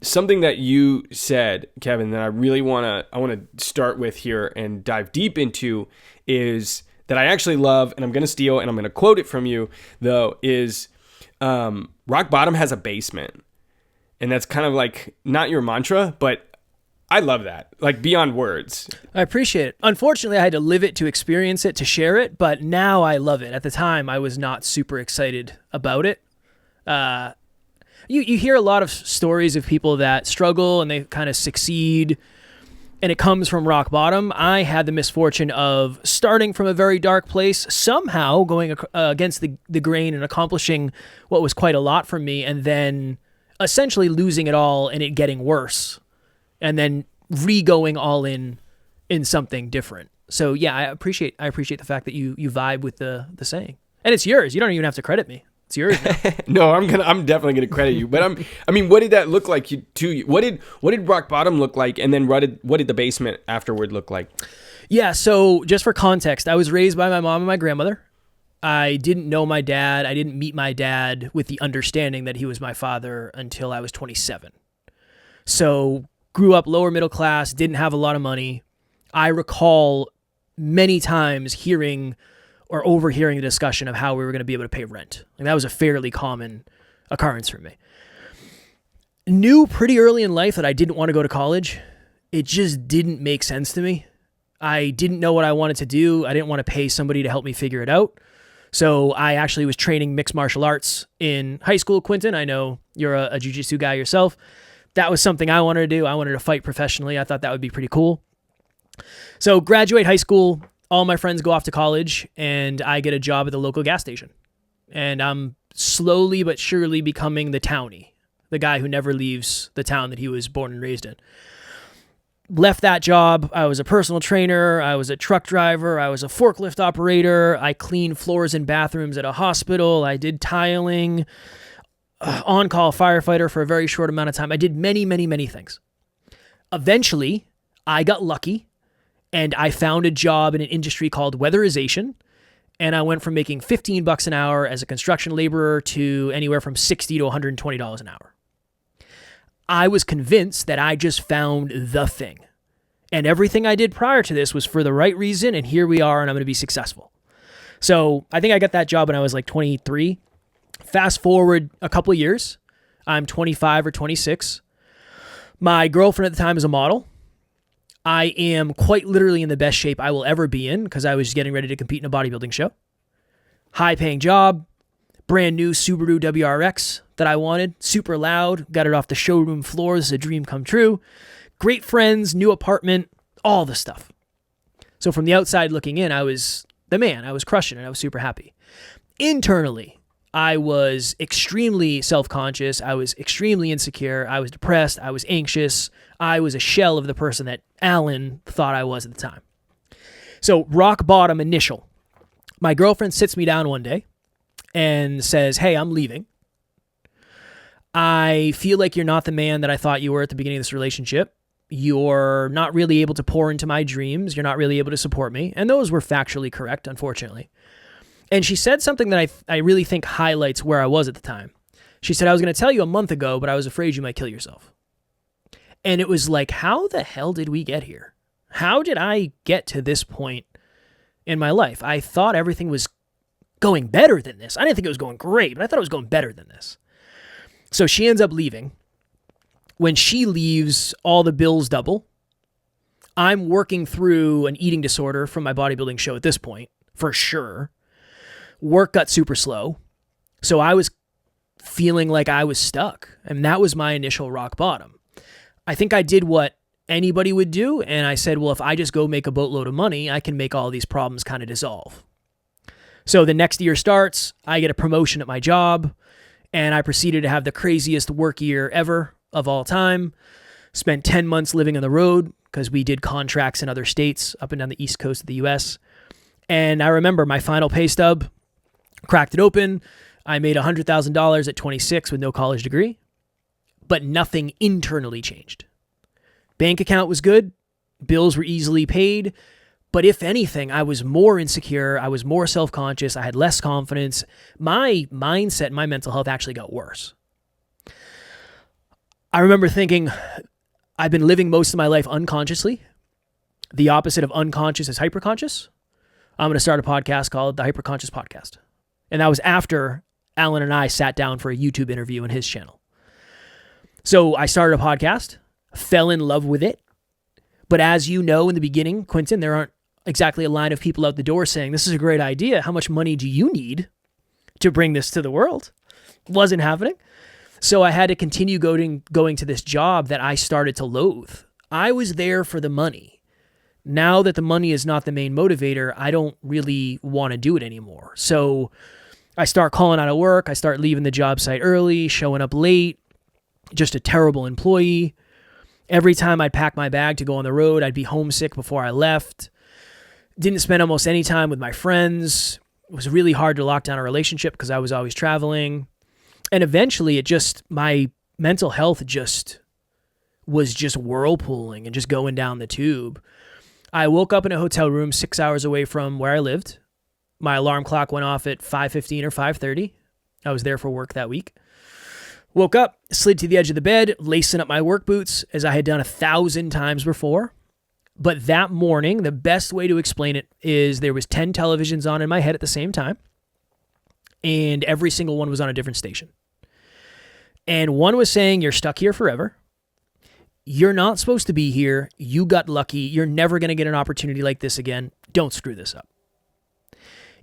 something that you said, Kevin, that I really want to start with here and dive deep into is that I actually love, and I'm going to steal and I'm going to quote it from you though, is rock bottom has a basement. And that's kind of like not your mantra, but I love that, like beyond words. I appreciate it. Unfortunately, I had to live it to experience it, to share it, but now I love it. At the time, I was not super excited about it. You hear a lot of stories of people that struggle and they kind of succeed, and it comes from rock bottom. I had the misfortune of starting from a very dark place, somehow going against the grain and accomplishing what was quite a lot for me, and then essentially losing it all and it getting worse, and then re-going all in something different. So yeah, I appreciate the fact that you vibe with the saying, and it's yours. You don't even have to credit me. It's yours now. No, I'm definitely gonna credit you. But what did that look like to you? What did rock bottom look like, and then what did the basement afterward look like? Yeah. So just for context, I was raised by my mom and my grandmother. I didn't know my dad. I didn't meet my dad with the understanding that he was my father until I was 27. So grew up lower middle class, didn't have a lot of money. I recall many times hearing or overhearing the discussion of how we were going to be able to pay rent. Like that was a fairly common occurrence for me. Knew pretty early in life that I didn't want to go to college. It just didn't make sense to me. I didn't know what I wanted to do. I didn't want to pay somebody to help me figure it out. So I actually was training mixed martial arts in high school, Quinton. I know you're a jiu-jitsu guy yourself. That was something I wanted to do. I wanted to fight professionally. I thought that would be pretty cool. So graduate high school, all my friends go off to college, and I get a job at the local gas station. And I'm slowly but surely becoming the townie, the guy who never leaves the town that he was born and raised in. Left that job. I was a personal trainer. I was a truck driver. I was a forklift operator. I cleaned floors and bathrooms at a hospital. I did tiling, on-call firefighter for a very short amount of time. I did many, many, many things. Eventually, I got lucky, and I found a job in an industry called weatherization, and I went from making $15 an hour as a construction laborer to anywhere from $60 to $120 an hour. I was convinced that I just found the thing. And everything I did prior to this was for the right reason, and here we are, and I'm going to be successful. So I think I got that job when I was like 23. Fast forward a couple of years. I'm 25 or 26. My girlfriend at the time is a model. I am quite literally in the best shape I will ever be in because I was getting ready to compete in a bodybuilding show. High-paying job. Brand new Subaru WRX that I wanted, super loud, got it off the showroom floor. This is a dream come true. Great friends, new apartment, all the stuff. So from the outside looking in, I was the man. I was crushing it. I was super happy. Internally, I was extremely self-conscious. I was extremely insecure. I was depressed. I was anxious. I was a shell of the person that Alan thought I was at the time. So rock bottom initial. My girlfriend sits me down one day and says, "Hey, I'm leaving. I feel like you're not the man that I thought you were at the beginning of this relationship. You're not really able to pour into my dreams. You're not really able to support me." And those were factually correct, unfortunately. And she said something that I really think highlights where I was at the time. She said, "I was going to tell you a month ago, but I was afraid you might kill yourself." And it was like, how the hell did we get here? How did I get to this point in my life? I thought everything was going better than this. I didn't think it was going great, but I thought it was going better than this. So she ends up leaving. When she leaves, all the bills double. I'm working through an eating disorder from my bodybuilding show at this point, for sure. Work got super slow. So I was feeling like I was stuck. And that was my initial rock bottom. I think I did what anybody would do. And I said, well, if I just go make a boatload of money, I can make all these problems kind of dissolve. So the next year starts, I get a promotion at my job, and I proceeded to have the craziest work year ever of all time. Spent 10 months living on the road because we did contracts in other states up and down the east coast of the U.S. And I remember my final pay stub, cracked it open. I made $100,000 at 26 with no college degree, but nothing internally changed. Bank account was good. Bills were easily paid. But if anything, I was more insecure. I was more self-conscious. I had less confidence. My mindset, my mental health actually got worse. I remember thinking, I've been living most of my life unconsciously. The opposite of unconscious is hyperconscious. I'm going to start a podcast called the Hyperconscious Podcast. And that was after Alan and I sat down for a YouTube interview on his channel. So I started a podcast, fell in love with it. But as you know, in the beginning, Quinton, there aren't exactly a line of people out the door saying, this is a great idea. How much money do you need to bring this to the world? Wasn't happening. So I had to continue going to this job that I started to loathe. I was there for the money. Now that the money is not the main motivator, I don't really want to do it anymore. So I start calling out of work. I start leaving the job site early, showing up late, just a terrible employee. Every time I'd pack my bag to go on the road, I'd be homesick before I left. Didn't spend almost any time with my friends. It was really hard to lock down a relationship because I was always traveling. And eventually my mental health was just whirlpooling and just going down the tube. I woke up in a hotel room 6 hours away from where I lived. My alarm clock went off at 5:15 or 5:30. I was there for work that week. Woke up, slid to the edge of the bed, lacing up my work boots as I had done 1,000 times before. But that morning, the best way to explain it is there was 10 televisions on in my head at the same time, and every single one was on a different station. And one was saying, you're stuck here forever. You're not supposed to be here. You got lucky. You're never going to get an opportunity like this again. Don't screw this up.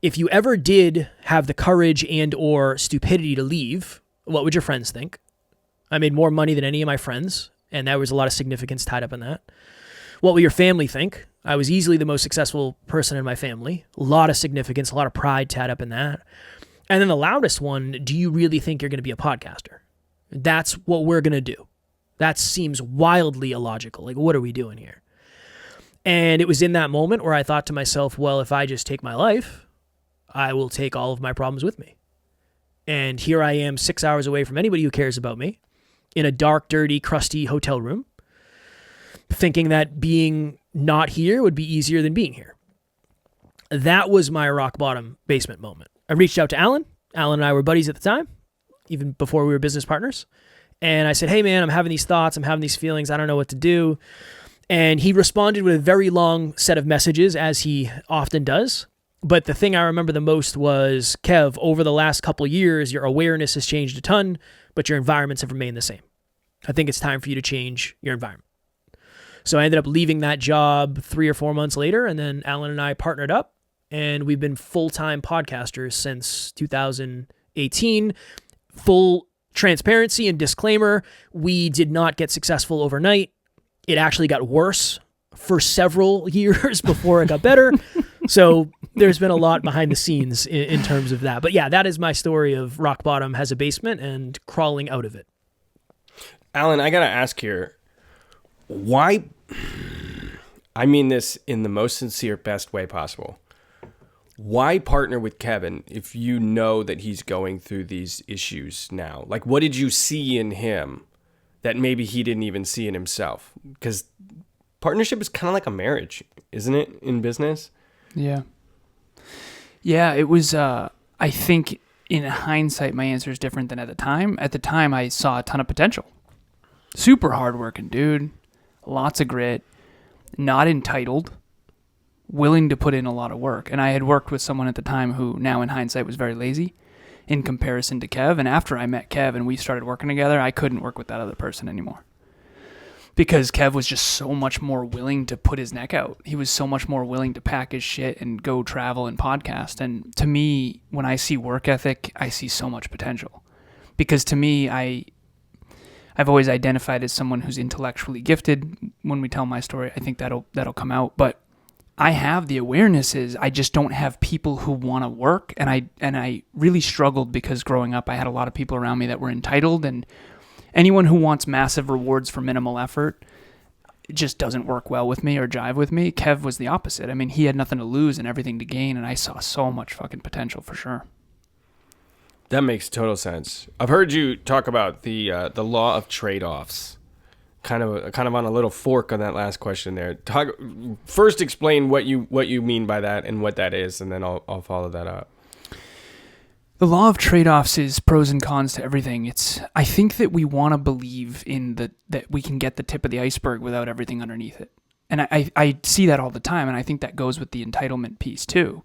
If you ever did have the courage and or stupidity to leave, what would your friends think? I made more money than any of my friends, and there was a lot of significance tied up in that. What will your family think? I was easily the most successful person in my family. A lot of significance, a lot of pride tied up in that. And then the loudest one, do you really think you're going to be a podcaster? That's what we're going to do. That seems wildly illogical. Like, what are we doing here? And it was in that moment where I thought to myself, well, if I just take my life, I will take all of my problems with me. And here I am 6 hours away from anybody who cares about me in a dark, dirty, crusty hotel room, thinking that being not here would be easier than being here. That was my rock bottom basement moment. I reached out to Alan. Alan and I were buddies at the time, even before we were business partners. And I said, hey man, I'm having these thoughts. I'm having these feelings. I don't know what to do. And he responded with a very long set of messages, as he often does. But the thing I remember the most was, Kev, over the last couple of years, your awareness has changed a ton, but your environments have remained the same. I think it's time for you to change your environment. So I ended up leaving that job 3 or 4 months later, and then Alan and I partnered up, and we've been full-time podcasters since 2018. Full transparency and disclaimer, we did not get successful overnight. It actually got worse for several years before it got better. So there's been a lot behind the scenes in terms of that. But yeah, that is my story of rock bottom has a basement and crawling out of it. Alan, I got to ask here, why, I mean this in the most sincere, best way possible. Why partner with Kevin if you know that he's going through these issues now? Like, what did you see in him that maybe he didn't even see in himself? Because partnership is kind of like a marriage, isn't it, in business? Yeah. Yeah, it was, I think in hindsight, my answer is different than at the time. At the time, I saw a ton of potential. Super hardworking dude, lots of grit, not entitled, willing to put in a lot of work. And I had worked with someone at the time who now in hindsight was very lazy in comparison to Kev. And after I met Kev and we started working together, I couldn't work with that other person anymore. Because Kev was just so much more willing to put his neck out. He was so much more willing to pack his shit and go travel and podcast. And to me, when I see work ethic, I see so much potential. Because to me, I've always identified as someone who's intellectually gifted. When we tell my story, I think that'll come out. But I have the awarenesses. I just don't have people who want to work. And I really struggled because growing up, I had a lot of people around me that were entitled, and anyone who wants massive rewards for minimal effort just doesn't work well with me or jive with me. Kev was the opposite. I mean, he had nothing to lose and everything to gain, and I saw so much fucking potential for sure. That makes total sense. I've heard you talk about the law of trade-offs. Kind of on a little fork on that last question there. First, explain what you mean by that and what that is, and then I'll follow that up. The law of trade-offs is pros and cons to everything. I think that we want to believe that we can get the tip of the iceberg without everything underneath it. And I see that all the time, and I think that goes with the entitlement piece too.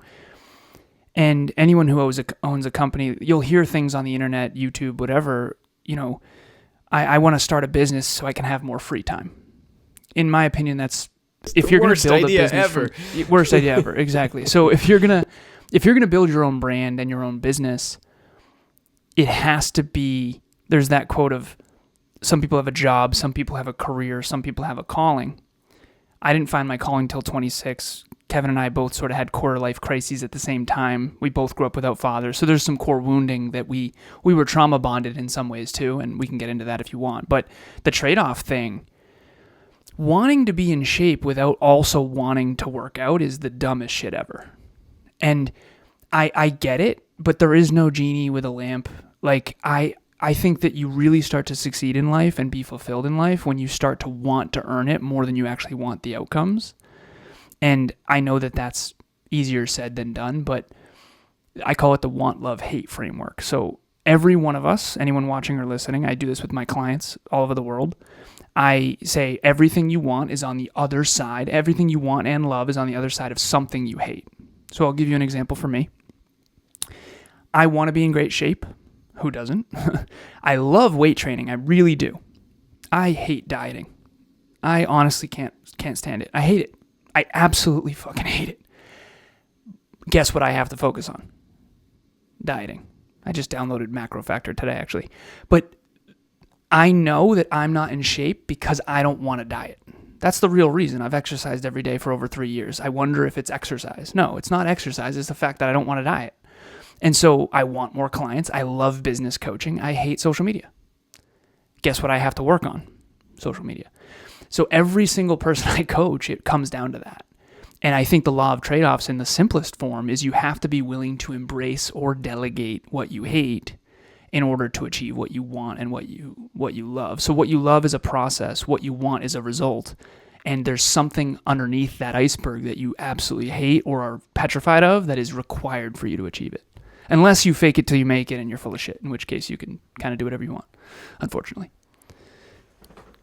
And anyone who owns a company, you'll hear things on the internet, YouTube, whatever, I want to start a business so I can have more free time. In my opinion, that's if you're going to build a business, worst idea ever. Exactly. So if you're going to build your own brand and your own business, it has to be, there's that quote of some people have a job, some people have a career, some people have a calling. I didn't find my calling till 26. Kevin and I both sort of had quarter life crises at the same time. We both grew up without fathers. So there's some core wounding that we were trauma bonded in some ways too. And we can get into that if you want. But the trade-off thing, wanting to be in shape without also wanting to work out is the dumbest shit ever. And I get it, but there is no genie with a lamp. Like I think that you really start to succeed in life and be fulfilled in life when you start to want to earn it more than you actually want the outcomes. And I know that that's easier said than done, but I call it the want, love, hate framework. So every one of us, anyone watching or listening, I do this with my clients all over the world. I say everything you want is on the other side. Everything you want and love is on the other side of something you hate. So I'll give you an example for me. I want to be in great shape. Who doesn't? I love weight training. I really do. I hate dieting. I honestly can't stand it. I hate it. I absolutely fucking hate it. Guess what I have to focus on? Dieting. I just downloaded Macro Factor today, actually. But I know that I'm not in shape because I don't want to diet. That's the real reason. I've exercised every day for over 3 years. I wonder if it's exercise. No, it's not exercise. It's the fact that I don't want to diet. And so I want more clients. I love business coaching. I hate social media. Guess what I have to work on? Social media. So every single person I coach, it comes down to that. And I think the law of trade-offs in the simplest form is you have to be willing to embrace or delegate what you hate in order to achieve what you want and what you love. So what you love is a process. What you want is a result. And there's something underneath that iceberg that you absolutely hate or are petrified of that is required for you to achieve it. Unless you fake it till you make it and you're full of shit, in which case you can kind of do whatever you want, unfortunately.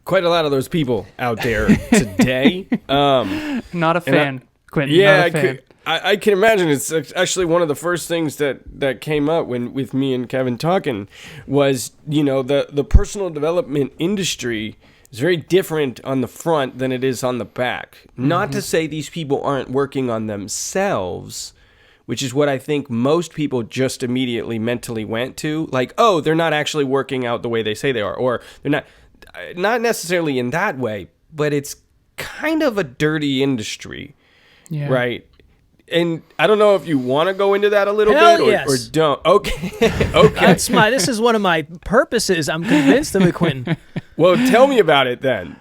Quite a lot of those people out there today. Not a fan, Quinton. Yeah, not a fan. I can imagine. It's actually one of the first things that came up with me and Kevin talking was, the personal development industry is very different on the front than it is on the back. Mm-hmm. Not to say these people aren't working on themselves, which is what I think most people just immediately mentally went to. Like, oh, they're not actually working out the way they say they are, or they're not necessarily in that way, but it's kind of a dirty industry, right? And I don't know if you want to go into that a little bit or don't. Okay. Okay. This is one of my purposes. I'm convinced of it, Quinton. Well, tell me about it then.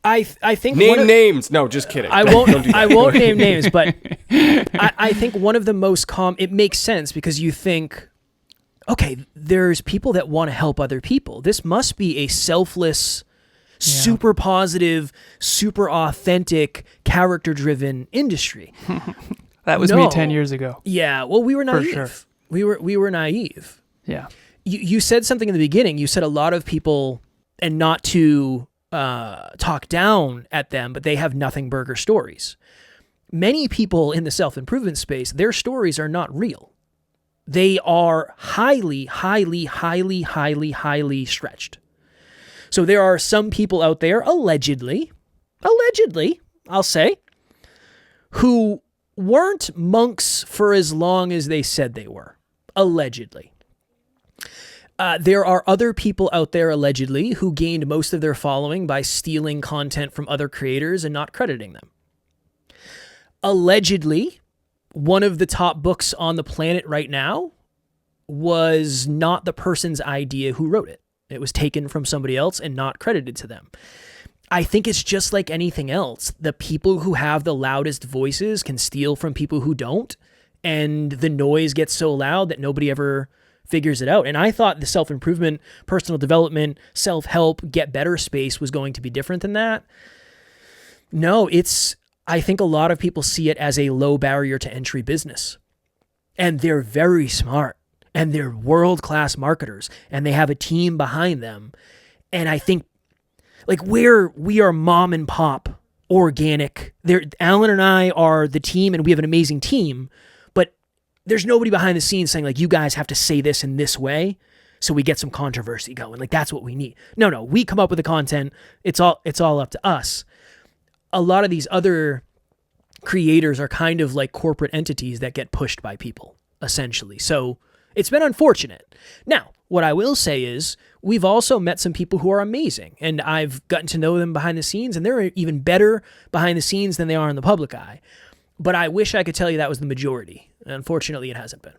I think name names. No, just kidding. I won't name names, but I think one of the most it makes sense because you think, okay, there's people that want to help other people. This must be a selfless, super positive, super authentic, character-driven industry. That was me 10 years ago. Yeah, well, we were naive. For sure. We were naive. Yeah. You said something in the beginning. You said a lot of people, and not to talk down at them, but they have nothing burger stories. Many people in the self-improvement space, their stories are not real. They are highly, highly, highly, highly, highly stretched. So there are some people out there, allegedly, I'll say, who weren't monks for as long as they said they were, allegedly. There are other people out there, allegedly, who gained most of their following by stealing content from other creators and not crediting them. Allegedly, one of the top books on the planet right now was not the person's idea who wrote it. It was taken from somebody else and not credited to them. I think it's just like anything else. The people who have the loudest voices can steal from people who don't, and the noise gets so loud that nobody ever figures it out. And I thought the self-improvement, personal development, self-help, get better space was going to be different than that. No, I think a lot of people see it as a low barrier to entry business. And they're very smart. and they're world-class marketers and they have a team behind them. And I think like we are mom and pop organic. Alan and I are the team, and we have an amazing team, but there's nobody behind the scenes saying like, you guys have to say this in this way so we get some controversy going. Like, that's what we need. No, we come up with the content. It's all up to us. A lot of these other creators are kind of like corporate entities that get pushed by people, essentially. So it's been unfortunate. Now, what I will say is we've also met some people who are amazing, and I've gotten to know them behind the scenes, and they're even better behind the scenes than they are in the public eye. But I wish I could tell you that was the majority. Unfortunately, it hasn't been.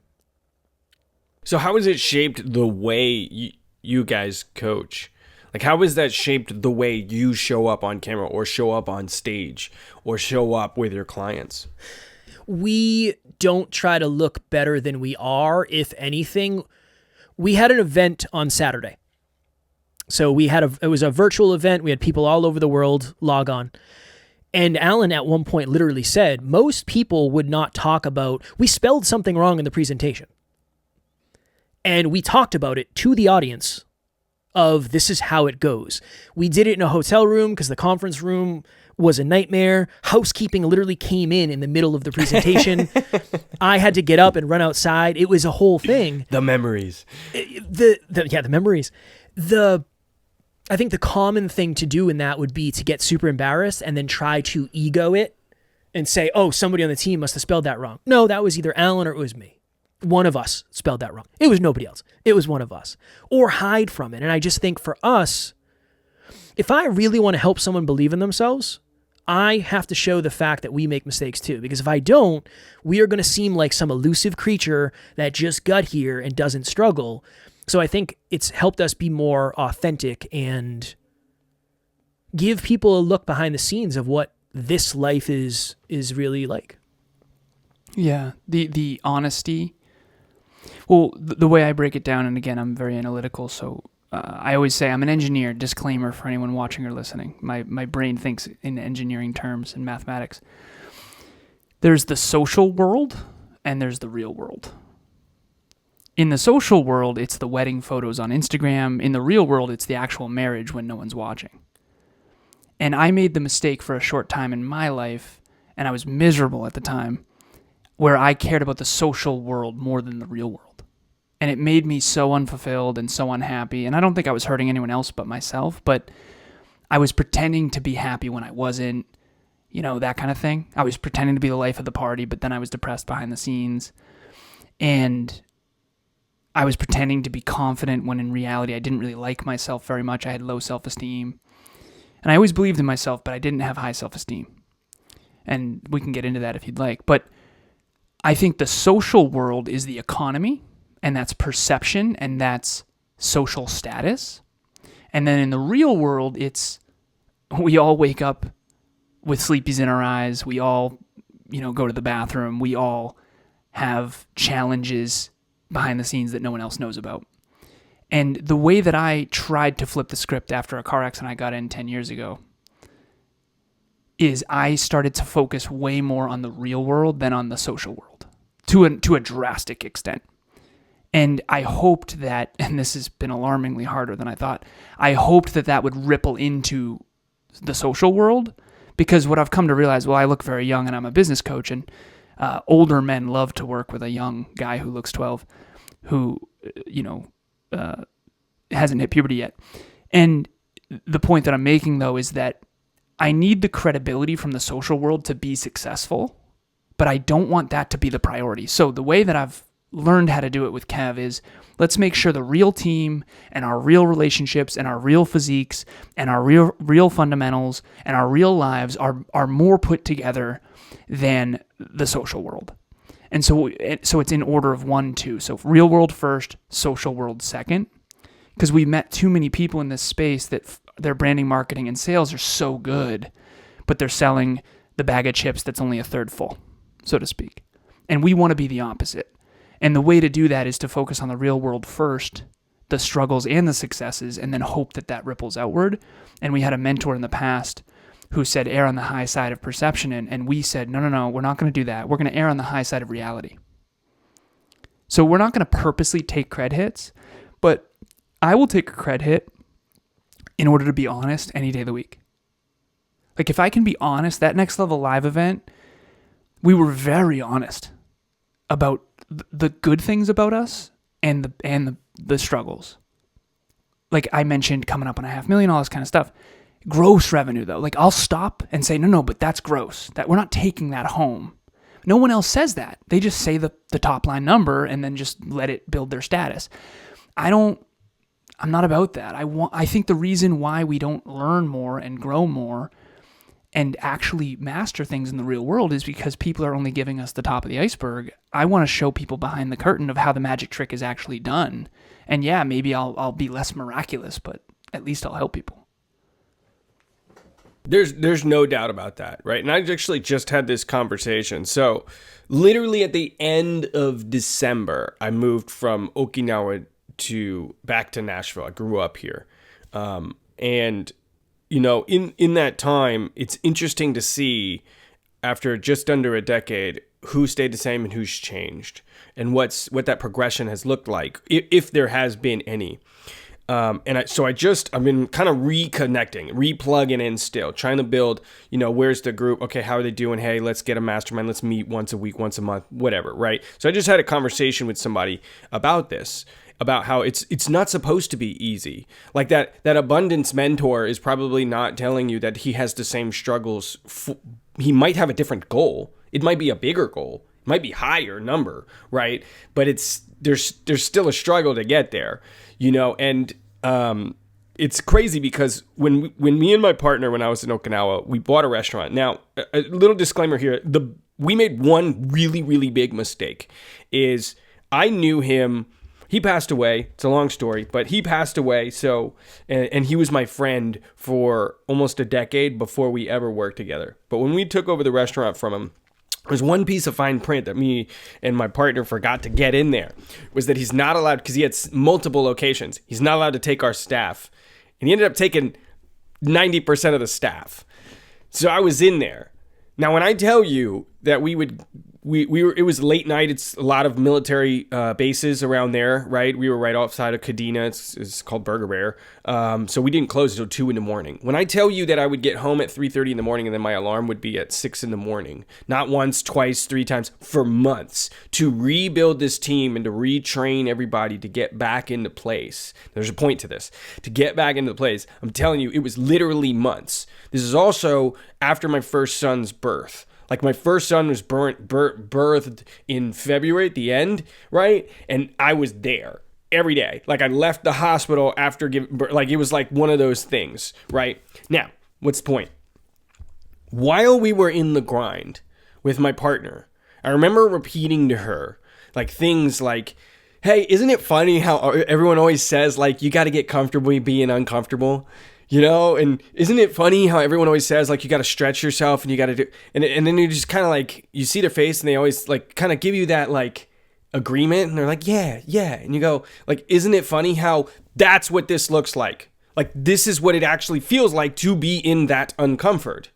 So how has it shaped the way you guys coach? Like, how has that shaped the way you show up on camera or show up on stage or show up with your clients? We don't try to look better than we are. If anything, we had an event on Saturday. So it was a virtual event. We had people all over the world log on. And Alan at one point literally said, most people would not talk about, we spelled something wrong in the presentation. And we talked about it to the audience of this is how it goes. We did it in a hotel room because the conference room was a nightmare. Housekeeping literally came in the middle of the presentation. I had to get up and run outside. It was a whole thing. The memories. The memories. I think the common thing to do in that would be to get super embarrassed and then try to ego it and say, oh, somebody on the team must have spelled that wrong. No, that was either Alan or it was me. One of us spelled that wrong. It was nobody else. It was one of us. Or hide from it. And I just think for us, if I really want to help someone believe in themselves, I have to show the fact that we make mistakes too. Because if I don't, we are going to seem like some elusive creature that just got here and doesn't struggle. So I think it's helped us be more authentic and give people a look behind the scenes of what this life is really like. Yeah, the honesty. Well, the way I break it down, and again, I'm very analytical, so I always say I'm an engineer. Disclaimer for anyone watching or listening. My brain thinks in engineering terms and mathematics. There's the social world, and there's the real world. In the social world, it's the wedding photos on Instagram. In the real world, it's the actual marriage when no one's watching. And I made the mistake for a short time in my life, and I was miserable at the time, where I cared about the social world more than the real world. And it made me so unfulfilled and so unhappy. And I don't think I was hurting anyone else but myself, but I was pretending to be happy when I wasn't, that kind of thing. I was pretending to be the life of the party, but then I was depressed behind the scenes. And I was pretending to be confident when in reality I didn't really like myself very much. I had low self-esteem. And I always believed in myself, but I didn't have high self-esteem. And we can get into that if you'd like. But I think the social world is the economy, and that's perception, and that's social status. And then in the real world, it's we all wake up with sleepies in our eyes. We all, go to the bathroom. We all have challenges behind the scenes that no one else knows about. And the way that I tried to flip the script after a car accident I got in 10 years ago is I started to focus way more on the real world than on the social world to a drastic extent. And I hoped that, and this has been alarmingly harder than I thought, I hoped that would ripple into the social world, because what I've come to realize, I look very young and I'm a business coach, and older men love to work with a young guy who looks 12, who, hasn't hit puberty yet. And the point that I'm making, though, is that I need the credibility from the social world to be successful, but I don't want that to be the priority. So the way that I've learned how to do it with Kev is let's make sure the real team and our real relationships and our real physiques and our real fundamentals and our real lives are more put together than the social world. And so it's in order of 1, 2. So real world first, social world second, because we met too many people in this space that their branding, marketing, and sales are so good, but they're selling the bag of chips that's only a third full, so to speak. And we want to be the opposite. And the way to do that is to focus on the real world first, the struggles and the successes, and then hope that ripples outward. And we had a mentor in the past who said, err on the high side of perception. And we said, no, we're not going to do that. We're going to err on the high side of reality. So we're not going to purposely take cred hits, but I will take a cred hit in order to be honest any day of the week. Like if I can be honest, that Next Level Live event, we were very honest about the good things about us and the struggles. Like I mentioned coming up on $500,000, all this kind of stuff. Gross revenue though. Like I'll stop and say, no, but that's gross. That we're not taking that home. No one else says that. They just say the top line number and then just let it build their status. I'm not about that. I think the reason why we don't learn more and grow more and actually master things in the real world is because people are only giving us the top of the iceberg. I want to show people behind the curtain of how the magic trick is actually done. And yeah, maybe I'll be less miraculous, but at least I'll help people. There's no doubt about that, right? And I actually just had this conversation. So literally at the end of December, I moved from Okinawa back to Nashville. I grew up here. And, you know, in that time, it's interesting to see after just under a decade, who stayed the same and who's changed and what that progression has looked like, if there has been any. I've been kind of reconnecting, replugging in still, trying to build, you know, where's the group? Okay, how are they doing? Hey, let's get a mastermind. Let's meet once a week, once a month, whatever, right? So I just had a conversation with somebody about this, about how it's not supposed to be easy. Like that abundance mentor is probably not telling you that he has the same struggles. He might have a different goal. It might be a bigger goal. It might be higher number, right? But there's still a struggle to get there, you know, and it's crazy because when me and my partner, when I was in Okinawa, we bought a restaurant. Now, a little disclaimer here. We made one really, really big mistake is I knew him. He passed away. It's a long story, but he passed away. So, and he was my friend for almost a decade before we ever worked together. But when we took over the restaurant from him, there's one piece of fine print that me and my partner forgot to get in there, was that he's not allowed, because he had multiple locations, he's not allowed to take our staff. And he ended up taking 90% of the staff. So I was in there. Now, when I tell you that we were, it was late night. It's a lot of military bases around there, right? We were right outside of Kadena. It's called Burger Bear. So we didn't close until 2 a.m. When I tell you that I would get home at 3:30 in the morning and then my alarm would be at 6 a.m, not once, twice, 3 times, for months, to rebuild this team and to retrain everybody to get back into place. There's a point to this. To get back into place, I'm telling you, it was literally months. This is also after my first son's birth. Like my first son was birthed in February at the end, right? And I was there every day. Like I left the hospital after giving birth. Like it was like one of those things, right? Now, what's the point? While we were in the grind with my partner, I remember repeating to her like things like, hey, isn't it funny how everyone always says like you got to get comfortable being uncomfortable? You know, and isn't it funny how everyone always says, like, you got to stretch yourself and you got to do, and then you just kind of like, you see their face and they always like kind of give you that like agreement and they're like, yeah. And you go like, isn't it funny how that's what this looks like? Like, this is what it actually feels like to be in that uncomfort.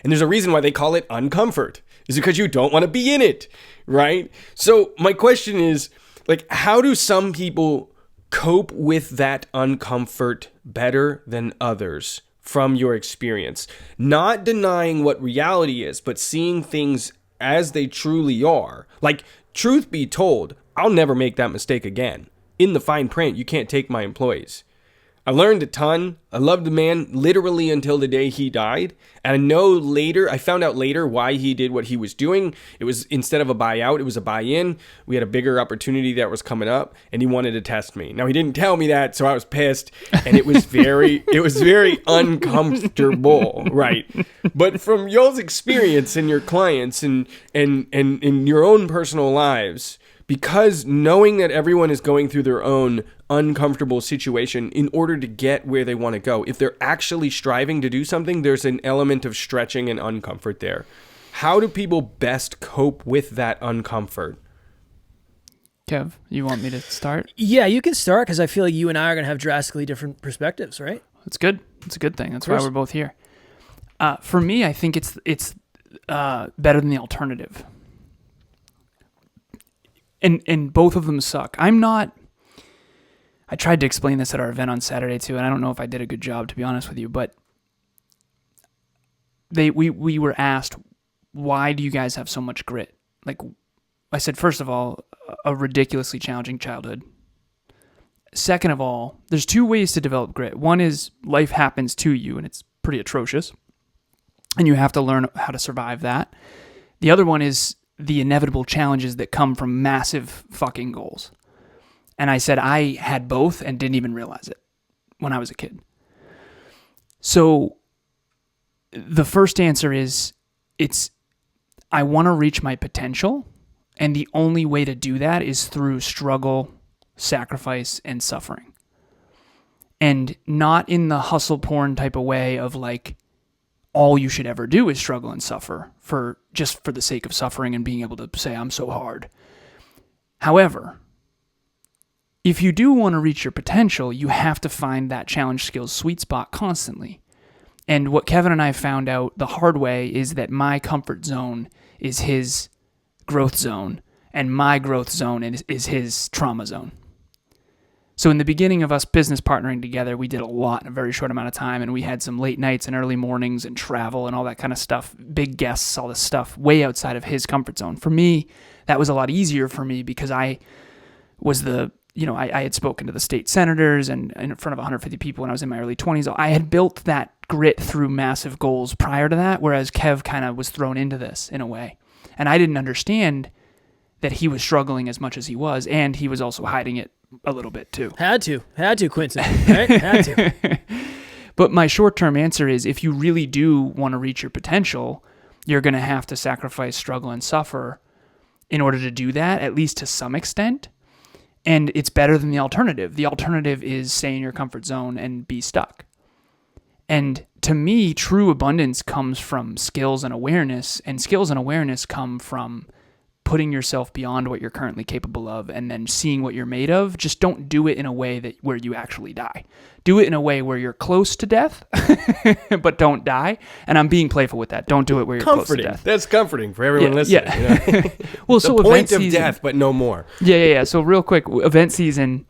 And there's a reason why they call it uncomfort, is because you don't want to be in it, right? So my question is like, how do some people cope with that uncomfort better than others from your experience? Not denying what reality is, but seeing things as they truly are. Like, truth be told, I'll never make that mistake again. In the fine print, you can't take my employees. I learned a ton. I loved the man literally until the day he died. And I found out later why he did what he was doing. It was, instead of a buyout, it was a buy-in. We had a bigger opportunity that was coming up and he wanted to test me. Now, he didn't tell me that, so I was pissed, and it was very uncomfortable, right? But from y'all's experience and your clients and in your own personal lives, because knowing that everyone is going through their own uncomfortable situation in order to get where they want to go, if they're actually striving to do something, there's an element of stretching and uncomfort there. How do people best cope with that uncomfort? Kev, you want me to start? Yeah, you can start, because I feel like you and I are going to have drastically different perspectives, right? That's good. It's a good thing. That's why we're both here. For me, I think it's better than the alternative. And both of them suck. I tried to explain this at our event on Saturday too, and I don't know if I did a good job, to be honest with you, but we were asked, why do you guys have so much grit? Like, I said, first of all, a ridiculously challenging childhood. Second of all, there's two ways to develop grit. One is life happens to you, and it's pretty atrocious, and you have to learn how to survive that. The other one is the inevitable challenges that come from massive fucking goals. And I said I had both and didn't even realize it when I was a kid. So the first answer is I want to reach my potential, and the only way to do that is through struggle, sacrifice, and suffering. And not in the hustle porn type of way of like, all you should ever do is struggle and suffer for the sake of suffering and being able to say, I'm so hard. However, if you do want to reach your potential, you have to find that challenge skills sweet spot constantly. And what Kevin and I found out the hard way is that my comfort zone is his growth zone, and my growth zone is his trauma zone. So in the beginning of us business partnering together, we did a lot in a very short amount of time, and we had some late nights and early mornings and travel and all that kind of stuff, big guests, all this stuff way outside of his comfort zone. For me, that was a lot easier for me because I was I had spoken to the state senators and in front of 150 people when I was in my early 20s. I had built that grit through massive goals prior to that, whereas Kev kind of was thrown into this in a way. And I didn't understand that he was struggling as much as he was, and he was also hiding it a little bit too. Had to, Quinton. Right? Had to. But my short-term answer is, if you really do want to reach your potential, you're going to have to sacrifice, struggle, and suffer in order to do that, at least to some extent. And it's better than the alternative. The alternative is stay in your comfort zone and be stuck. And to me, true abundance comes from skills and awareness, and skills and awareness come from putting yourself beyond what you're currently capable of and then seeing what you're made of. Just don't do it in a way where you actually die. Do it in a way where you're close to death, but don't die. And I'm being playful with that. Don't do it where you're close to death. That's comforting for everyone listening. Yeah. You know? Well, the so point event of season, death, but no more. Yeah. So real quick, event season,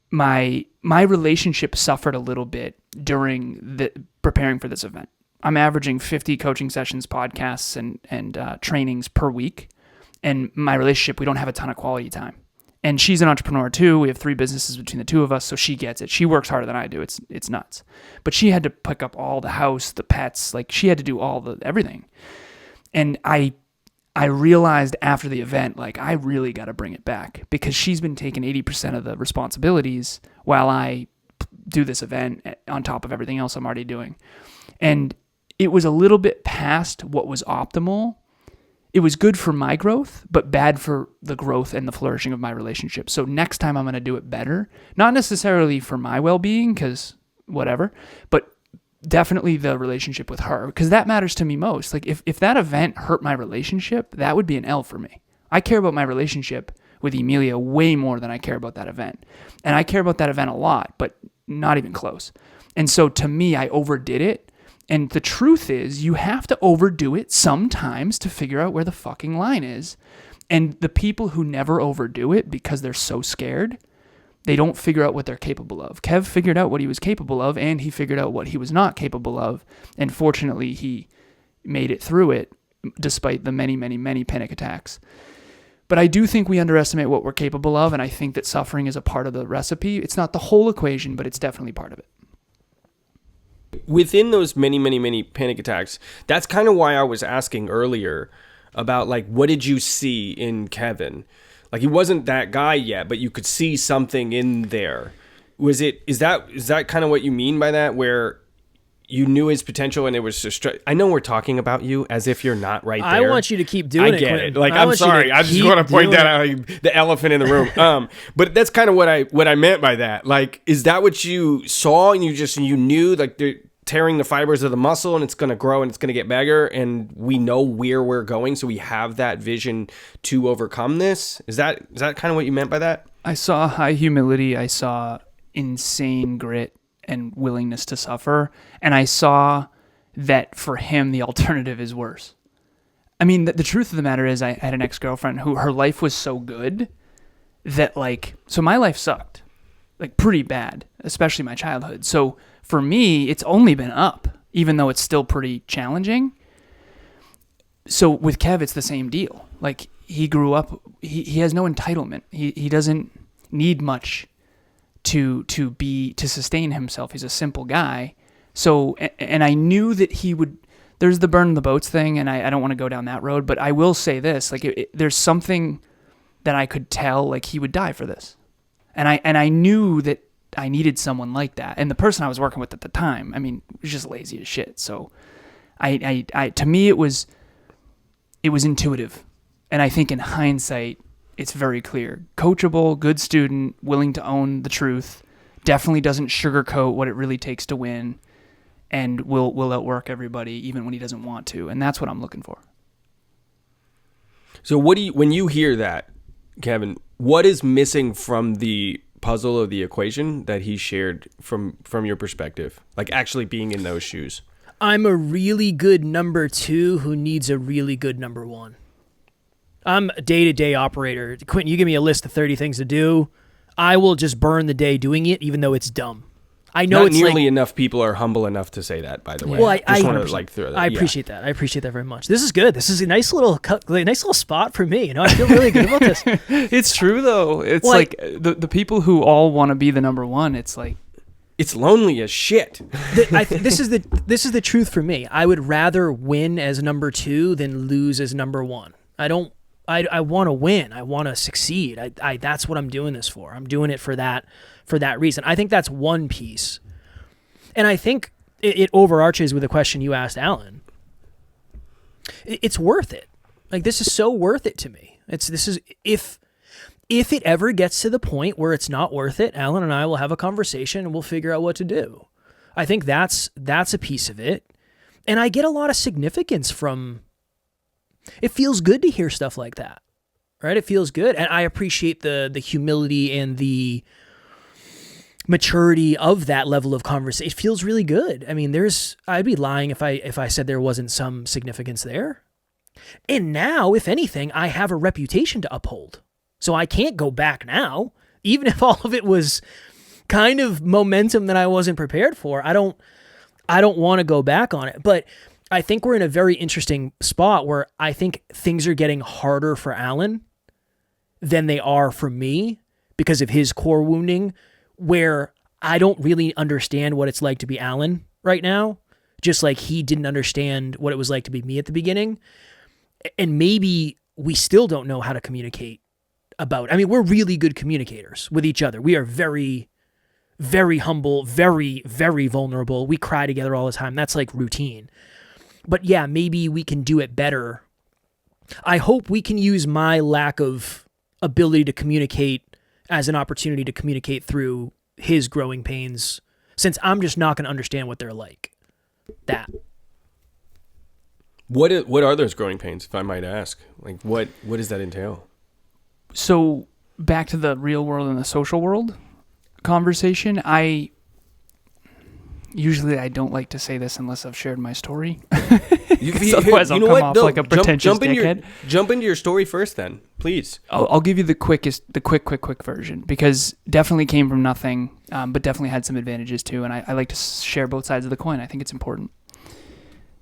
my relationship suffered a little bit during preparing for this event. I'm averaging 50 coaching sessions, podcasts, and trainings per week. And my relationship, we don't have a ton of quality time. And she's an entrepreneur too. We have 3 businesses between the two of us, so she gets it. She works harder than I do. It's nuts. But she had to pick up all the house, the pets, like she had to do everything. And I realized after the event, like I really got to bring it back because she's been taking 80% of the responsibilities while I do this event on top of everything else I'm already doing. And it was a little bit past what was optimal. It was good for my growth, but bad for the growth and the flourishing of my relationship. So next time I'm going to do it better, not necessarily for my well-being, because whatever, but definitely the relationship with her, because that matters to me most. Like if that event hurt my relationship, that would be an L for me. I care about my relationship with Emilia way more than I care about that event. And I care about that event a lot, but not even close. And so to me, I overdid it. And the truth is, you have to overdo it sometimes to figure out where the fucking line is. And the people who never overdo it because they're so scared, they don't figure out what they're capable of. Kev figured out what he was capable of, and he figured out what he was not capable of. And fortunately, he made it through it despite the many, many, many panic attacks. But I do think we underestimate what we're capable of, and I think that suffering is a part of the recipe. It's not the whole equation, but it's definitely part of it. Within those many, many, many panic attacks, that's kind of why I was asking earlier about, like, what did you see in Kevin? Like, he wasn't that guy yet, but you could see something in there. Is that kind of what you mean by that, where you knew his potential and it was just... I know we're talking about you as if you're not right there. I want you to keep doing it. I get it. Like, I'm sorry. I just want to point that out, like, the elephant in the room. But that's kind of what I meant by that. Like, is that what you saw and you knew, like, they're tearing the fibers of the muscle and it's going to grow and it's going to get bigger and we know where we're going, so we have that vision to overcome this? Is that kind of what you meant by that? I saw high humility. I saw insane grit and willingness to suffer. And I saw that for him, the alternative is worse. I mean, the truth of the matter is I had an ex-girlfriend who her life was so good that so my life sucked, pretty bad, especially my childhood. So for me, it's only been up, even though it's still pretty challenging. So with Kev, it's the same deal. He grew up, he has no entitlement. He doesn't need much to sustain himself. He's a simple guy. So, and I knew that he would, there's the burn the boats thing, and I don't want to go down that road, but I will say this, there's something that I could tell, he would die for this. And I knew that I needed someone like that. And the person I was working with at the time, was just lazy as shit. So to me, it was intuitive. And I think in hindsight, it's very clear. Coachable, good student, willing to own the truth, definitely doesn't sugarcoat what it really takes to win, and will outwork everybody even when he doesn't want to. And that's what I'm looking for. So when you hear that, Kevin, what is missing from the puzzle of the equation that he shared from your perspective? Actually being in those shoes. I'm a really good number 2 who needs a really good number 1. I'm a day-to-day operator. Quinton, you give me a list of 30 things to do. I will just burn the day doing it, even though it's dumb. I know Not it's nearly enough people are humble enough to say that, by the way. Well, I want to throw that. I appreciate that. I appreciate that very much. This is good. This is a nice little spot for me. I feel really good about this. It's true though. It's the people who all want to be the number 1. It's it's lonely as shit. This is the truth for me. I would rather win as number 2 than lose as number 1. I want to win. I want to succeed. That's what I'm doing this for. I'm doing it for that reason. I think that's one piece. And I think it overarches with the question you asked Alan. It's worth it. This is so worth it to me. If it ever gets to the point where it's not worth it, Alan and I will have a conversation and we'll figure out what to do. I think that's a piece of it. And I get a lot of significance from. It feels good to hear stuff like that, right? It feels good. And I appreciate the humility and the maturity of that level of conversation. It feels really good. I'd be lying if I said there wasn't some significance there. And now, if anything, I have a reputation to uphold. So I can't go back now, even if all of it was kind of momentum that I wasn't prepared for. I don't want to go back on it. But I think we're in a very interesting spot where I think things are getting harder for Alan than they are for me because of his core wounding, where I don't really understand what it's like to be Alan right now, just like he didn't understand what it was like to be me at the beginning. And maybe we still don't know how to communicate about. We're really good communicators with each other. We are very, very humble, very, very vulnerable. We cry together all the time. That's routine. But yeah, maybe we can do it better. I hope we can use my lack of ability to communicate as an opportunity to communicate through his growing pains, since I'm just not going to understand what they're like. That. What are those growing pains, if I might ask? What does that entail? So back to the real world and the social world conversation, Usually I don't like to say this unless I've shared my story. Otherwise I'll come off like a pretentious dickhead. Jump into your story first then, please. I'll give you the quick version, because definitely came from nothing, but definitely had some advantages too. And I like to share both sides of the coin. I think it's important.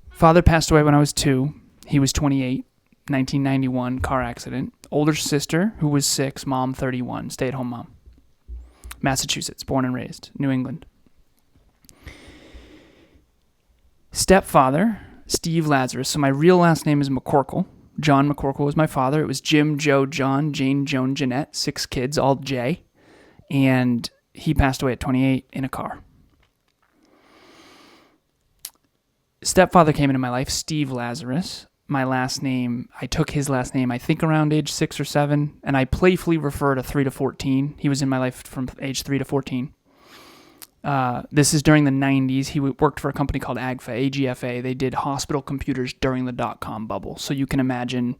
Father passed away when I was 2. He was 28, 1991, car accident. Older sister, who was 6, mom 31, stay-at-home mom. Massachusetts, born and raised, New England. Stepfather, Steve Lazarus. So my real last name is McCorkle. John McCorkle was my father. It was Jim, Joe, John, Jane, Joan, Jeanette, 6 kids, all J. And he passed away at 28 in a car. Stepfather came into my life, Steve Lazarus. My last name, I took his last name, I think around age 6 or 7, and I playfully refer to 3 to 14. He was in my life from age 3 to 14. This is during the 90s. He worked for a company called AGFA. They did hospital computers during the dot-com bubble. So you can imagine,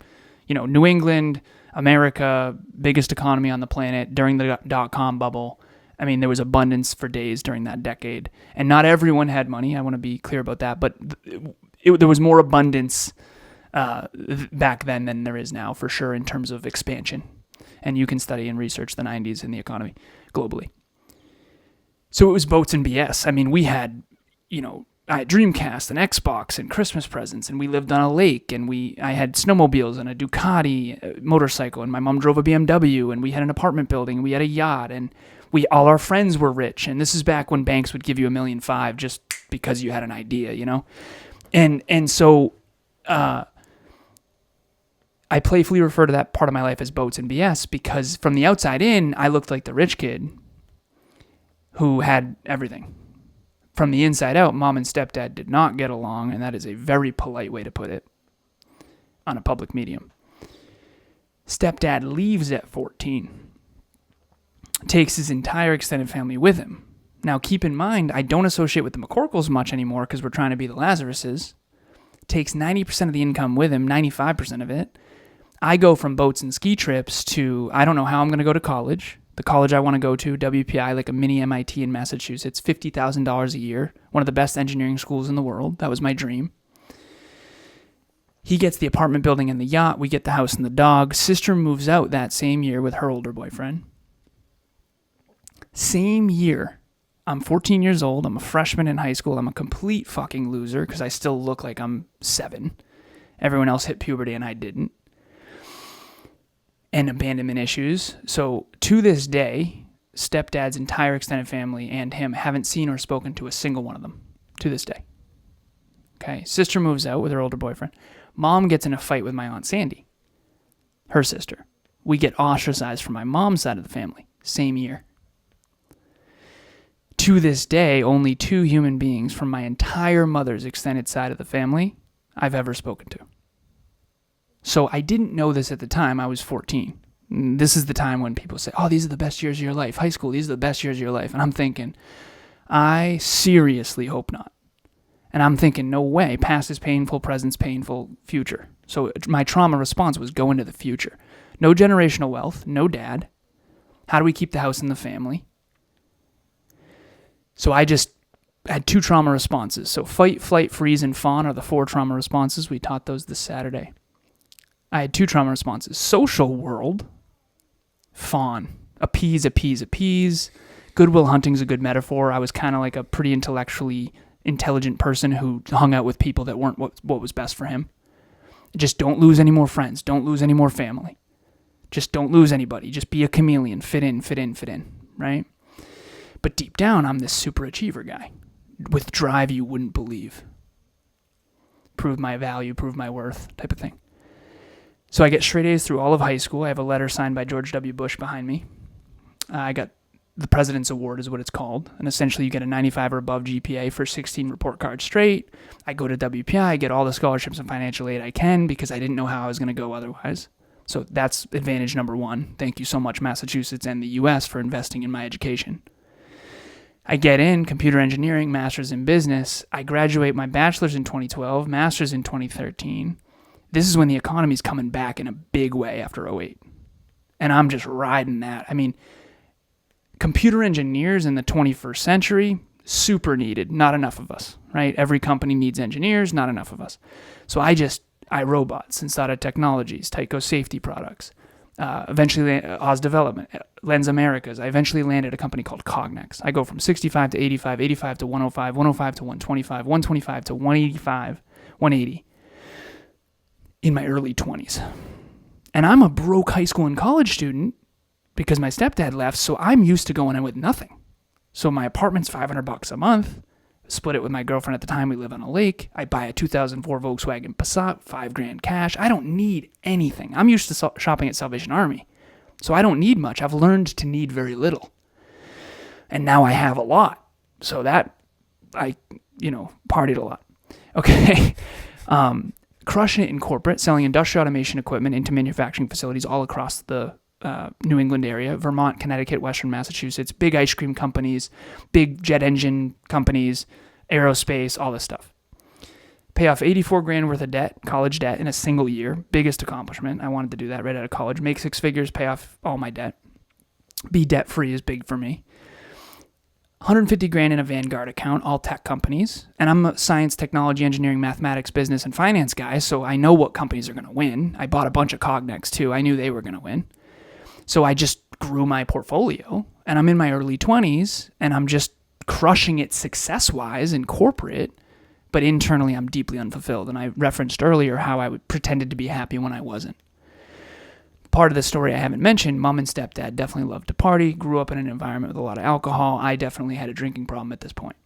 New England, America, biggest economy on the planet during the dot-com bubble. There was abundance for days during that decade. And not everyone had money. I want to be clear about that. But there was more abundance back then than there is now, for sure, in terms of expansion. And you can study and research the 90s in the economy globally. So it was boats and BS. I mean, we had, I had Dreamcast and Xbox and Christmas presents, and we lived on a lake, and I had snowmobiles and a Ducati motorcycle, and my mom drove a BMW, and we had an apartment building, and we had a yacht, and all our friends were rich. And this is back when banks would give you $1.5 million just because you had an idea, And so I playfully refer to that part of my life as boats and BS, because from the outside in, I looked like the rich kid who had everything. From the inside out, mom and stepdad did not get along, and that is a very polite way to put it on a public medium. Stepdad leaves at 14, takes his entire extended family with him. Now, keep in mind, I don't associate with the McCorkles much anymore because we're trying to be the Lazaruses. Takes 90% of the income with him, 95% of it. I go from boats and ski trips to, I don't know how I'm going to go to college. The college I want to go to, WPI, like a mini MIT in Massachusetts, $50,000 a year, one of the best engineering schools in the world. That was my dream. He gets the apartment building and the yacht. We get the house and the dog. Sister moves out that same year with her older boyfriend. Same year. I'm 14 years old. I'm a freshman in high school. I'm a complete fucking loser because I still look like I'm 7. Everyone else hit puberty and I didn't. And abandonment issues. So to this day, stepdad's entire extended family and him haven't seen or spoken to a single one of them to this day. Okay, sister moves out with her older boyfriend. Mom gets in a fight with my Aunt Sandy, her sister. We get ostracized from my mom's side of the family, same year. To this day, only 2 human beings from my entire mother's extended side of the family I've ever spoken to. So I didn't know this at the time. I was 14. This is the time when people say, oh, these are the best years of your life. High school, these are the best years of your life. And I'm thinking, I seriously hope not. And I'm thinking, no way. Past is painful, present's painful, future. So my trauma response was go into the future. No generational wealth, no dad. How do we keep the house in the family? So I just had 2 trauma responses. So fight, flight, freeze, and fawn are the 4 trauma responses. We taught those this Saturday. I had 2 trauma responses. Social world, fawn, appease, appease, appease. Goodwill Hunting's a good metaphor. I was kind of like a pretty intellectually intelligent person who hung out with people that weren't what was best for him. Just don't lose any more friends. Don't lose any more family. Just don't lose anybody. Just be a chameleon. Fit in, fit in, fit in, right? But deep down, I'm this super achiever guy with drive you wouldn't believe. Prove my value, prove my worth type of thing. So I get straight A's through all of high school. I have a letter signed by George W. Bush behind me. I got the President's Award is what it's called. And essentially you get a 95 or above GPA for 16 report cards straight. I go to WPI, I get all the scholarships and financial aid I can because I didn't know how I was going to go otherwise. So that's advantage number 1. Thank you so much, Massachusetts and the U.S. for investing in my education. I get in computer engineering, master's in business. I graduate my bachelor's in 2012, master's in 2013. This is when the economy's coming back in a big way after 2008. And I'm just riding that. I mean, computer engineers in the 21st century, super needed. Not enough of us, right? Every company needs engineers, not enough of us. So I robots, Sensata Technologies, Tyco Safety Products, eventually Oz Development, Lens Americas. I eventually landed a company called Cognex. I go from 65 to 85, 85 to 105, 105 to 125, 125 to 185, 180 in my early 20s. And I'm a broke high school and college student because my stepdad left, so I'm used to going in with nothing. So my apartment's $500 a month. Split it with my girlfriend at the time. We live on a lake. I buy a 2004 Volkswagen Passat, $5,000 cash. I don't need anything. I'm used to shopping at Salvation Army, so I don't need much. I've learned to need very little, and now I have a lot. So that I, partied a lot. Okay, crushing it in corporate, selling industrial automation equipment into manufacturing facilities all across the New England area, Vermont, Connecticut, Western Massachusetts, big ice cream companies, big jet engine companies, aerospace, all this stuff. Pay off $84,000 worth of debt, college debt in a single year. Biggest accomplishment. I wanted to do that right out of college. Make 6 figures, pay off all my debt. Be debt free is big for me. 150 grand in a Vanguard account, all tech companies. And I'm a science, technology, engineering, mathematics, business, and finance guy, so I know what companies are going to win. I bought a bunch of Cognex too. I knew they were going to win. So I just grew my portfolio, and I'm in my early 20s, and I'm just crushing it success-wise in corporate, but internally I'm deeply unfulfilled. And I referenced earlier how I pretended to be happy when I wasn't. Part of the story I haven't mentioned, mom and stepdad definitely loved to party, grew up in an environment with a lot of alcohol. I definitely had a drinking problem at this point.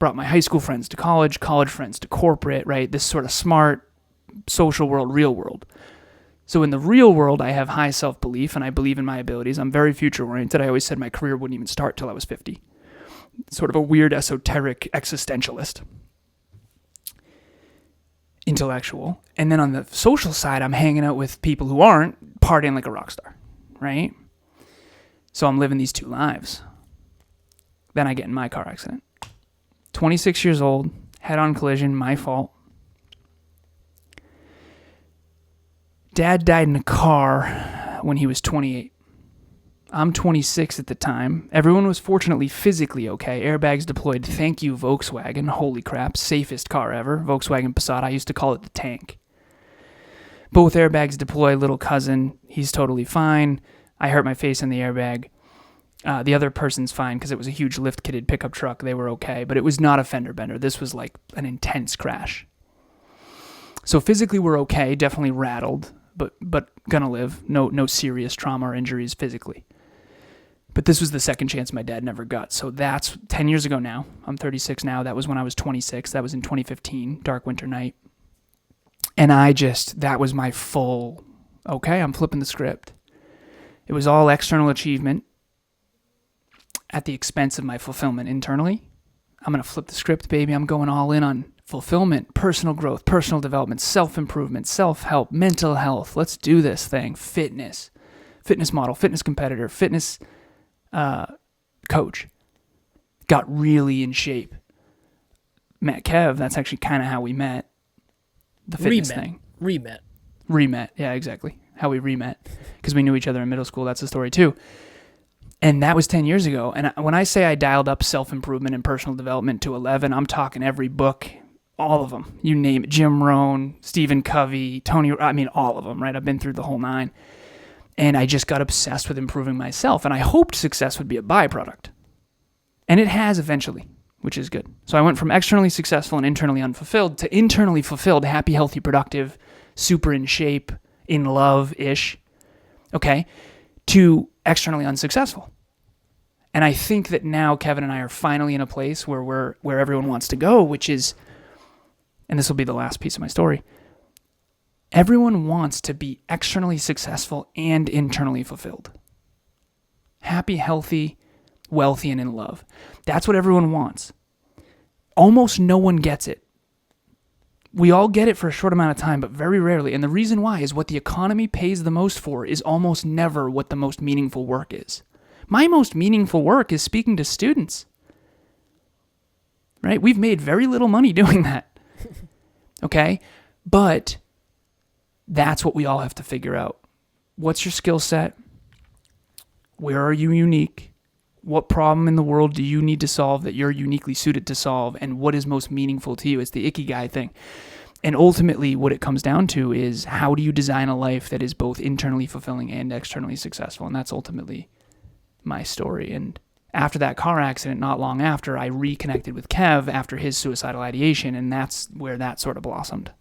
Brought my high school friends to college friends to corporate, right? This sort of smart social world, real world. So in the real world, I have high self-belief and I believe in my abilities. I'm very future-oriented. I always said my career wouldn't even start till I was 50. Sort of a weird, esoteric existentialist. Intellectual. And then on the social side, I'm hanging out with people who aren't, partying like a rock star, right? So I'm living these two lives. Then I get in my car accident. 26 years old, head-on collision, my fault. Dad died in a car when he was 28. I'm 26 at the time. Everyone was fortunately physically okay. Airbags deployed. Thank you, Volkswagen. Holy crap. Safest car ever. Volkswagen Passat. I used to call it the tank. Both airbags deploy. Little cousin, he's totally fine. I hurt my face in the airbag. The other person's fine because it was a huge lift-kitted pickup truck. They were okay, but it was not a fender bender. This was like an intense crash. So physically we're okay. Definitely rattled, but gonna live. No serious trauma or injuries physically. But this was the second chance my dad never got. So that's 10 years ago now. I'm 36 now. That was when I was 26. That was in 2015, dark winter night. And that was my full, okay, I'm flipping the script. It was all external achievement at the expense of my fulfillment internally. I'm going to flip the script, baby. I'm going all in on fulfillment, personal growth, personal development, self-improvement, self-help, mental health. Let's do this thing. Fitness model, fitness competitor, fitness coach. Got really in shape. Met Kev. That's actually kind of how we met. The fitness thing. Remet. Yeah, exactly. How we remet. Because we knew each other in middle school. That's the story too. And that was 10 years ago. And when I say I dialed up self-improvement and personal development to 11, I'm talking every book, all of them. You name it. Jim Rohn, Stephen Covey, all of them, right? I've been through the whole nine. And I just got obsessed with improving myself. And I hoped success would be a byproduct. And it has eventually, which is good. So I went from externally successful and internally unfulfilled to internally fulfilled, happy, healthy, productive, super in shape, in love-ish, okay, to externally unsuccessful. And I think that now Kevin and I are finally in a place where everyone wants to go, which is, and this will be the last piece of my story, everyone wants to be externally successful and internally fulfilled. Happy, healthy, wealthy, and in love. That's what everyone wants. Almost no one gets it. We all get it for a short amount of time, but very rarely. And the reason why is what the economy pays the most for is almost never what the most meaningful work is. My most meaningful work is speaking to students. Right? We've made very little money doing that. Okay? But that's what we all have to figure out. What's your skill set? Where are you unique? What problem in the world do you need to solve that you're uniquely suited to solve? And what is most meaningful to you? It's the ikigai thing. And ultimately, what it comes down to is how do you design a life that is both internally fulfilling and externally successful? And that's ultimately my story. And after that car accident, not long after, I reconnected with Kev after his suicidal ideation, and that's where that sort of blossomed.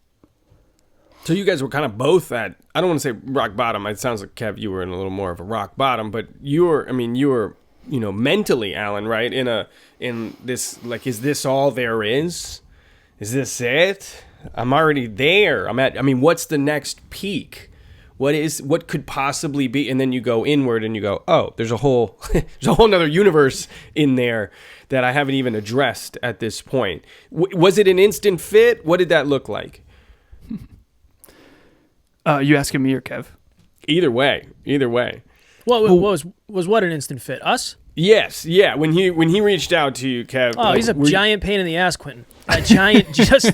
So you guys were kind of both at, I don't want to say rock bottom. It sounds like, Kev, you were in a little more of a rock bottom, but you were mentally, Alan, right? In this, like, is this all there is? Is this it? I'm already there. What's the next peak? What could possibly be? And then you go inward and you go, oh, there's a whole nother universe in there that I haven't even addressed at this point. Was it an instant fit? What did that look like? You asking me or Kev? Either way. Was what an instant fit? Us? Yes, yeah. When he reached out to you, Kev. Oh, he's a giant pain in the ass, Quinton. A giant, just.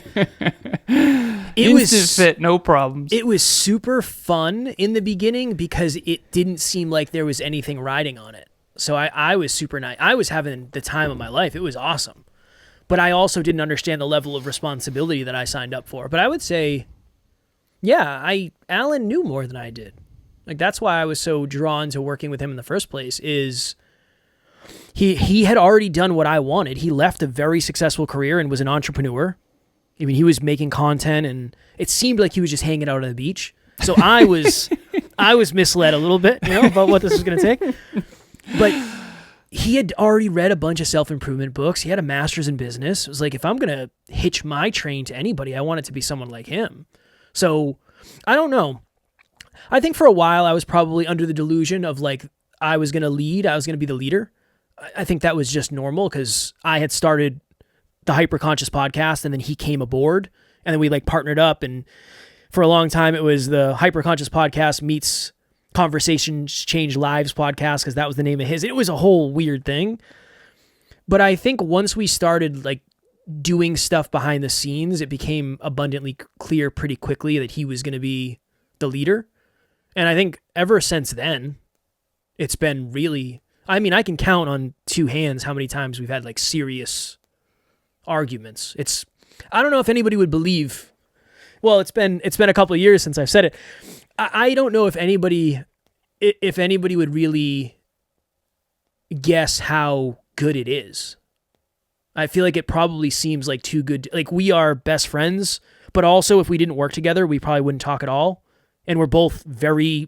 Instant fit, no problems. It was super fun in the beginning because it didn't seem like there was anything riding on it. So I was super nice. I was having the time of my life. It was awesome. But I also didn't understand the level of responsibility that I signed up for. But I would say, yeah, Alan knew more than I did. Like, that's why I was so drawn to working with him in the first place, is he had already done what I wanted. He left a very successful career and was an entrepreneur. I mean, he was making content, and it seemed like he was just hanging out on the beach. So I was misled a little bit, about what this was going to take. But he had already read a bunch of self-improvement books. He had a master's in business. It was like, if I'm going to hitch my train to anybody, I want it to be someone like him. So I don't know. I think for a while I was probably under the delusion of like I was going to lead. I was going to be the leader. I think that was just normal because I had started the Hyperconscious podcast, and then he came aboard, and then we like partnered up. And for a long time, it was the Hyperconscious podcast meets Conversations Change Lives podcast, because that was the name of his. It was a whole weird thing. But I think once we started like doing stuff behind the scenes, it became abundantly clear pretty quickly that he was going to be the leader. And I think ever since then, it's been really, I mean, I can count on two hands how many times we've had like serious arguments. I don't know if anybody would believe, well, it's been a couple of years since I've said it. I don't know if anybody would really guess how good it is. I feel like it probably seems like too good. Like, we are best friends, but also if we didn't work together, we probably wouldn't talk at all. And we're both very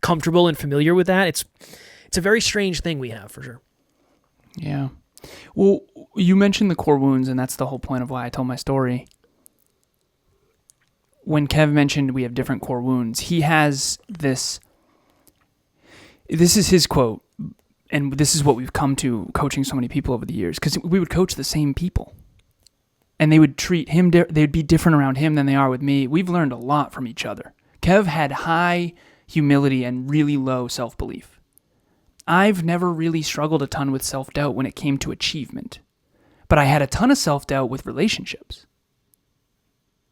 comfortable and familiar with that. It's a very strange thing we have, for sure. Yeah. Well, you mentioned the core wounds, and that's the whole point of why I told my story. When Kev mentioned we have different core wounds, he has this is his quote, and this is what we've come to coaching so many people over the years, because we would coach the same people, and they would treat him, they'd be different around him than they are with me. We've learned a lot from each other. Kev had high humility and really low self-belief. I've never really struggled a ton with self-doubt when it came to achievement, but I had a ton of self-doubt with relationships.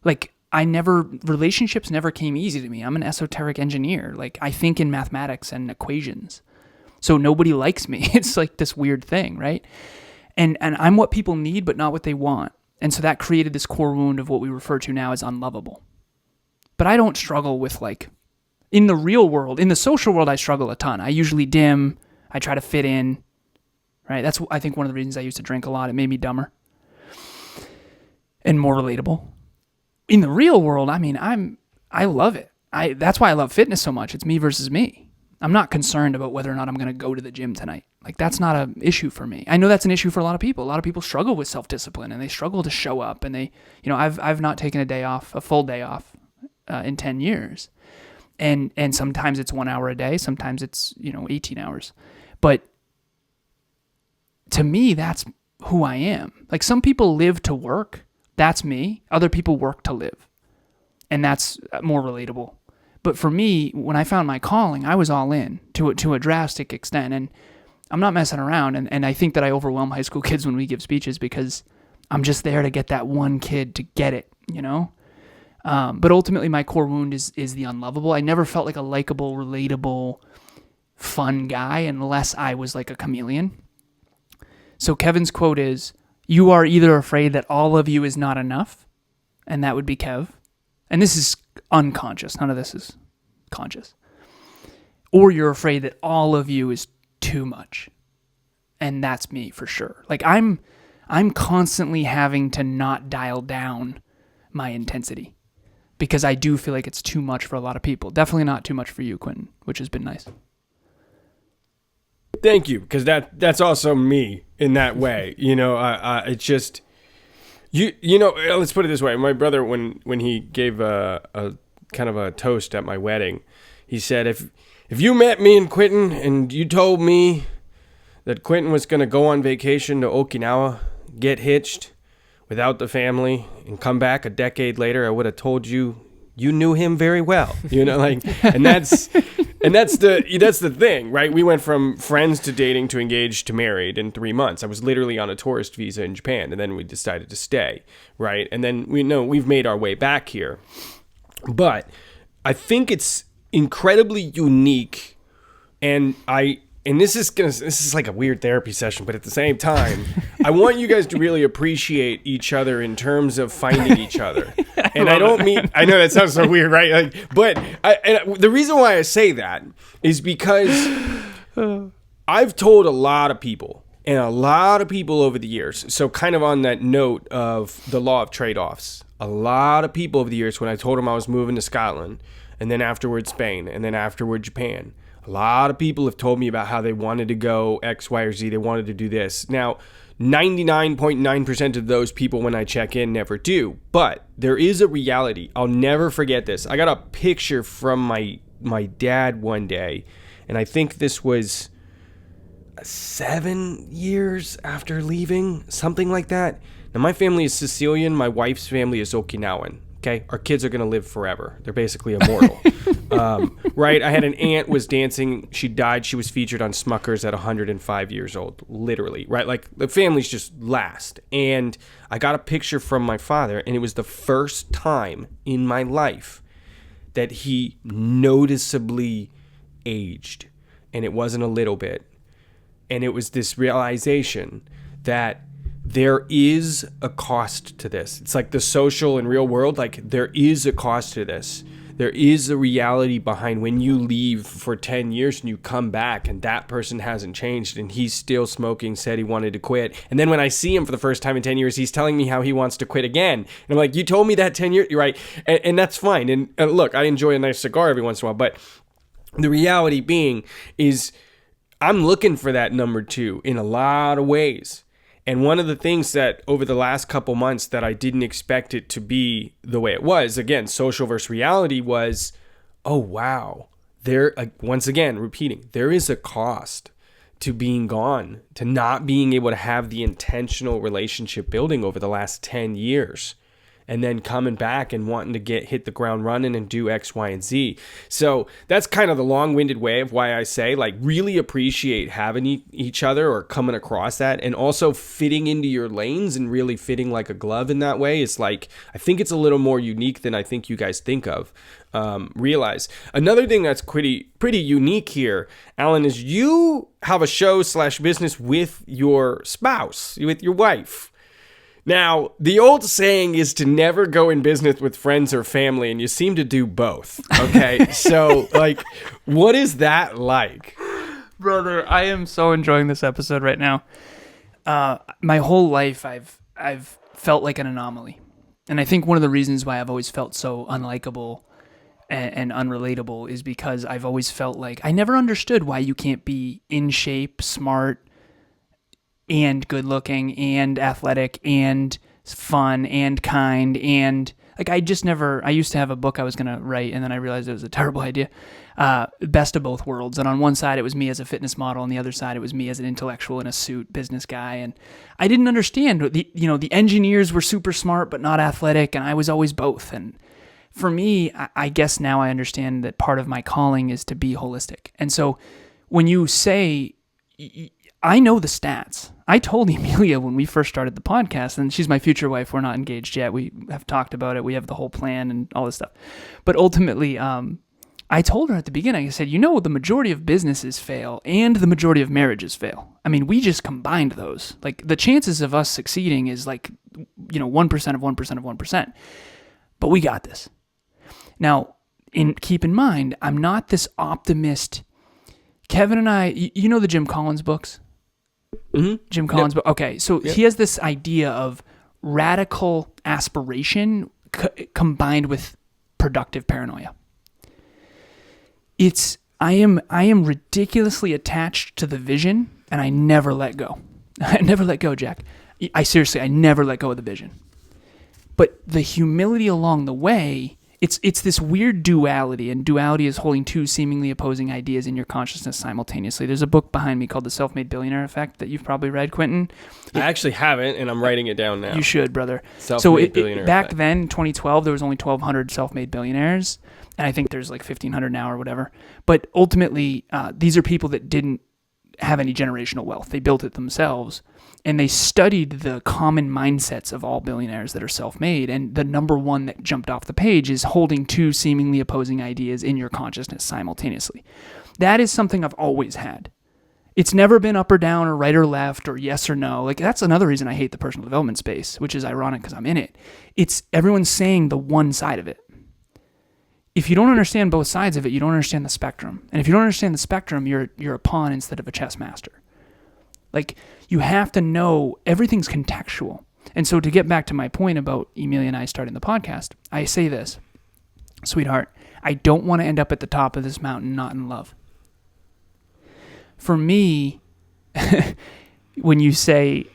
Like, relationships never came easy to me. I'm an esoteric engineer. Like, I think in mathematics and equations. So nobody likes me. It's like this weird thing, right? And I'm what people need, but not what they want. And so that created this core wound of what we refer to now as unlovable. But I don't struggle with, like, in the real world, in the social world, I struggle a ton. I usually dim. I try to fit in, right? That's, I think, one of the reasons I used to drink a lot. It made me dumber and more relatable. In the real world, I mean, I love it. That's why I love fitness so much. It's me versus me. I'm not concerned about whether or not I'm going to go to the gym tonight. Like, that's not an issue for me. I know that's an issue for a lot of people. A lot of people struggle with self-discipline, and they struggle to show up, and they, I've not taken a full day off in 10 years. And sometimes it's 1 hour a day. Sometimes it's, 18 hours. But to me, that's who I am. Like, some people live to work. That's me. Other people work to live. And that's more relatable. But for me, when I found my calling, I was all in to a drastic extent. And I'm not messing around. And I think that I overwhelm high school kids when we give speeches because I'm just there to get that one kid to get it, But ultimately, my core wound is the unlovable. I never felt like a likable, relatable, fun guy unless I was like a chameleon. So Kevin's quote is, "You are either afraid that all of you is not enough," and that would be Kev. And this is unconscious. None of this is conscious. Or you're afraid that all of you is too much. And that's me for sure. Like, I'm constantly having to not dial down my intensity because I do feel like it's too much for a lot of people. Definitely not too much for you, Quinton, which has been nice. Thank you, because that's also me in that way. It's just, let's put it this way. My brother, when he gave a kind of a toast at my wedding, he said, if you met me and Quinton and you told me that Quinton was going to go on vacation to Okinawa, get hitched without the family, and come back a decade later, I would have told you knew him very well. And that's the thing, right? We went from friends to dating to engaged to married in 3 months. I was literally on a tourist visa in Japan, and then we decided to stay, right? And then we've made our way back here. But I think it's incredibly unique, and I and this is like a weird therapy session, but at the same time, I want you guys to really appreciate each other in terms of finding each other. And I don't mean, I know that sounds so weird, right? Like, but the reason why I say that is because I've told a lot of people over the years. So kind of on that note of the law of trade-offs, a lot of people over the years, when I told them I was moving to Scotland, and then afterward Spain, and then afterward Japan, a lot of people have told me about how they wanted to go X, Y, or Z. They wanted to do this. Now, 99.9% of those people when I check in never do. But there is a reality. I'll never forget this. I got a picture from my dad one day, and I think this was 7 years after leaving, something like that. Now, my family is Sicilian. My wife's family is Okinawan. Okay, our kids are going to live forever. They're basically immortal. Right? I had an aunt was dancing. She died. She was featured on Smuckers at 105 years old, literally. Right? Like, the families just last. And I got a picture from my father, and it was the first time in my life that he noticeably aged. And it wasn't a little bit. And it was this realization that there is a cost to this. It's like the social and real world. Like, there is a cost to this. There is a reality behind when you leave for 10 years and you come back and that person hasn't changed and he's still smoking, said he wanted to quit. And then when I see him for the first time in 10 years, he's telling me how he wants to quit again. And I'm like, you told me that 10 years, right? And that's fine. And look, I enjoy a nice cigar every once in a while, but the reality being is I'm looking for that number 2 in a lot of ways. And one of the things that over the last couple months that I didn't expect it to be the way it was, again, social versus reality, was, oh, wow. There, once again, repeating, there is a cost to being gone, to not being able to have the intentional relationship building over the last 10 years. And then coming back and wanting to hit the ground running and do X, Y, and Z. So that's kind of the long-winded way of why I say, like, really appreciate having each other or coming across that, and also fitting into your lanes and really fitting like a glove in that way. It's like, I think it's a little more unique than I think you guys think of. Realize another thing that's pretty unique here, Alan, is you have a show/business with your spouse, with your wife. Now, the old saying is to never go in business with friends or family, and you seem to do both. Okay, so like, what is that like? Brother, I am so enjoying this episode right now. My whole life, I've felt like an anomaly. And I think one of the reasons why I've always felt so unlikable and unrelatable is because I've always felt like I never understood why you can't be in shape, smart, and good looking and athletic and fun and kind. And like, I used to have a book I was going to write, and then I realized it was a terrible idea. Best of both worlds. And on one side, it was me as a fitness model. On the other side, it was me as an intellectual in a suit business guy. And I didn't understand the engineers were super smart, but not athletic. And I was always both. And for me, I guess now I understand that part of my calling is to be holistic. And so when you say, I know the stats. I told Emilia when we first started the podcast, and she's my future wife. We're not engaged yet. We have talked about it. We have the whole plan and all this stuff. But ultimately, I told her at the beginning, I said, the majority of businesses fail and the majority of marriages fail. I mean, we just combined those. Like, the chances of us succeeding is like, 1% of 1% of 1%. But we got this. Now, keep in mind, I'm not this optimist. Kevin and I, the Jim Collins books? Mm-hmm. Jim Collins book. Okay, so he has this idea of radical aspiration combined with productive paranoia. I am ridiculously attached to the vision, and I never let go. I never let go, Jack. I never let go of the vision. But the humility along the way, it's this weird duality, and duality is holding two seemingly opposing ideas in your consciousness simultaneously. There's a book behind me called The Self-Made Billionaire Effect that you've probably read, Quinton. I actually haven't, and I'm writing it down now. You should, brother. Self-Made Billionaire back Effect. then, 2012, there was only 1,200 self-made billionaires, and I think there's like 1,500 now or whatever. But ultimately, these are people that didn't have any generational wealth. They built it themselves. And they studied the common mindsets of all billionaires that are self-made. And the number one that jumped off the page is holding two seemingly opposing ideas in your consciousness simultaneously. That is something I've always had. It's never been up or down or right or left or yes or no. Like, that's another reason I hate the personal development space, which is ironic because I'm in it. It's everyone's saying the one side of it. If you don't understand both sides of it, you don't understand the spectrum. And if you don't understand the spectrum, you're a pawn instead of a chess master. Like, you have to know everything's contextual. And so to get back to my point about Emilia and I starting the podcast, I say this, sweetheart, I don't want to end up at the top of this mountain not in love. For me, when you say,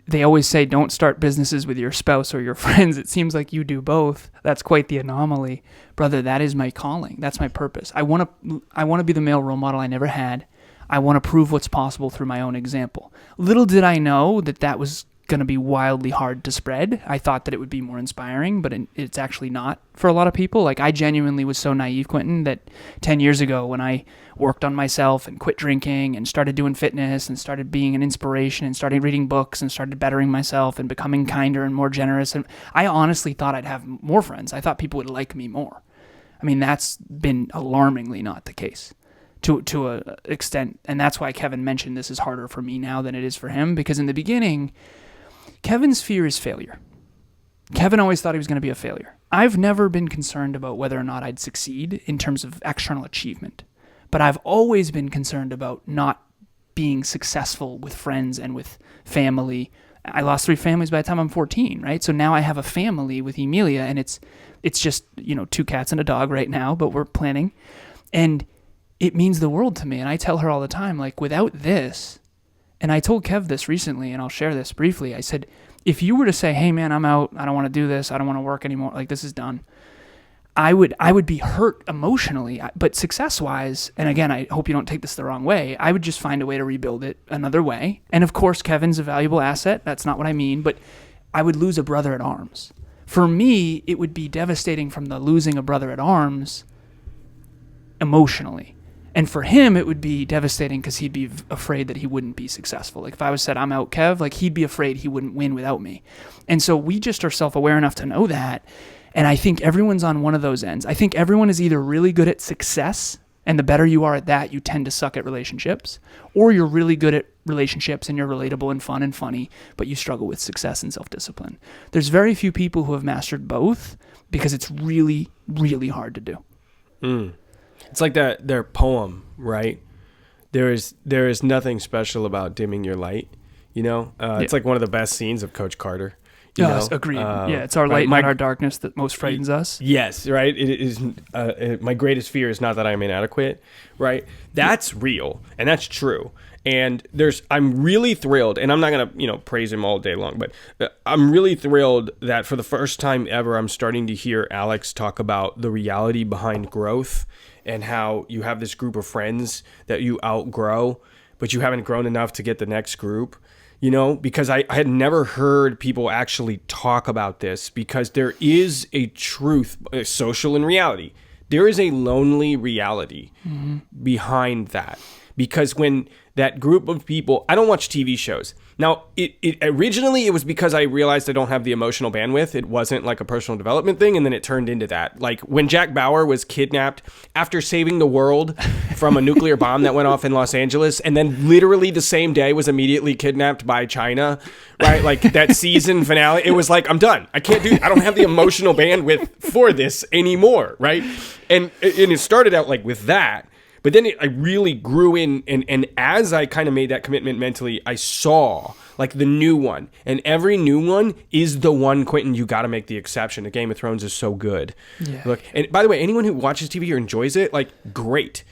they always say don't start businesses with your spouse or your friends. It seems like you do both. That's quite the anomaly. Brother, that is my calling. That's my purpose. I want to be the male role model I never had. I want to prove what's possible through my own example. Little did I know that was going to be wildly hard to spread. I thought that it would be more inspiring, but it's actually not for a lot of people. Like, I genuinely was so naive, Quinton, that 10 years ago when I worked on myself and quit drinking and started doing fitness and started being an inspiration and started reading books and started bettering myself and becoming kinder and more generous, and I honestly thought I'd have more friends. I thought people would like me more. I mean, that's been alarmingly not the case to an extent, and that's why Kevin mentioned this is harder for me now than it is for him, because in the beginning, Kevin's fear is failure. Kevin always thought he was going to be a failure. I've never been concerned about whether or not I'd succeed in terms of external achievement, but I've always been concerned about not being successful with friends and with family. I lost 3 families by the time I'm 14, right? So now I have a family with Emilia, and it's just, 2 cats and a dog right now, but we're planning. And it means the world to me. And I tell her all the time, like, without this, and I told Kev this recently, and I'll share this briefly. I said, if you were to say, hey man, I'm out, I don't want to do this, I don't want to work anymore, like, this is done, I would be hurt emotionally, but success-wise, and again, I hope you don't take this the wrong way, I would just find a way to rebuild it another way. And of course, Kevin's a valuable asset. That's not what I mean, but I would lose a brother at arms. For me, it would be devastating from the losing a brother at arms emotionally. And for him, it would be devastating because he'd be afraid that he wouldn't be successful. Like, if I was said, I'm out, Kev, like, he'd be afraid he wouldn't win without me. And so we just are self-aware enough to know that. And I think everyone's on one of those ends. I think everyone is either really good at success, and the better you are at that, you tend to suck at relationships, or you're really good at relationships and you're relatable and fun and funny, but you struggle with success and self-discipline. There's very few people who have mastered both because it's really, really hard to do. It's like their poem, right? There is nothing special about dimming your light. It's like one of the best scenes of Coach Carter. Yes, agreed. It's our light, not our darkness, that most frightens us. Yes, right. It is. My greatest fear is not that I'm inadequate, right? That's real and that's true. And I'm really thrilled, and I'm not gonna praise him all day long, but I'm really thrilled that for the first time ever, I'm starting to hear Alex talk about the reality behind growth and how you have this group of friends that you outgrow, but you haven't grown enough to get the next group. Because I had never heard people actually talk about this, because there is a truth, social in reality. There is a lonely reality behind that. Because when that group of people, I don't watch TV shows. Now, it originally it was because I realized I don't have the emotional bandwidth. It wasn't like a personal development thing, and then it turned into that. Like when Jack Bauer was kidnapped after saving the world from a nuclear bomb that went off in Los Angeles, and then literally the same day was immediately kidnapped by China, right? Like that season finale, it was like, I'm done. I don't have the emotional bandwidth for this anymore, right? And it started out like with that. But then I really grew in, and as I kind of made that commitment mentally, I saw like the new one. And every new one is the one, Quinton, you got to make the exception. The Game of Thrones is so good. Yeah. Look, and by the way, anyone who watches TV or enjoys it, like, great.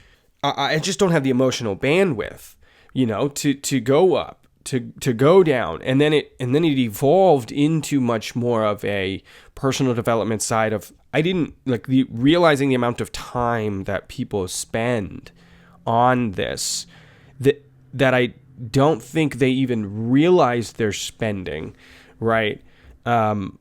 I just don't have the emotional bandwidth, to go up, to go down. And then it evolved into much more of a personal development side of, I didn't like realizing the amount of time that people spend on this that I don't think they even realize they're spending, right? I'll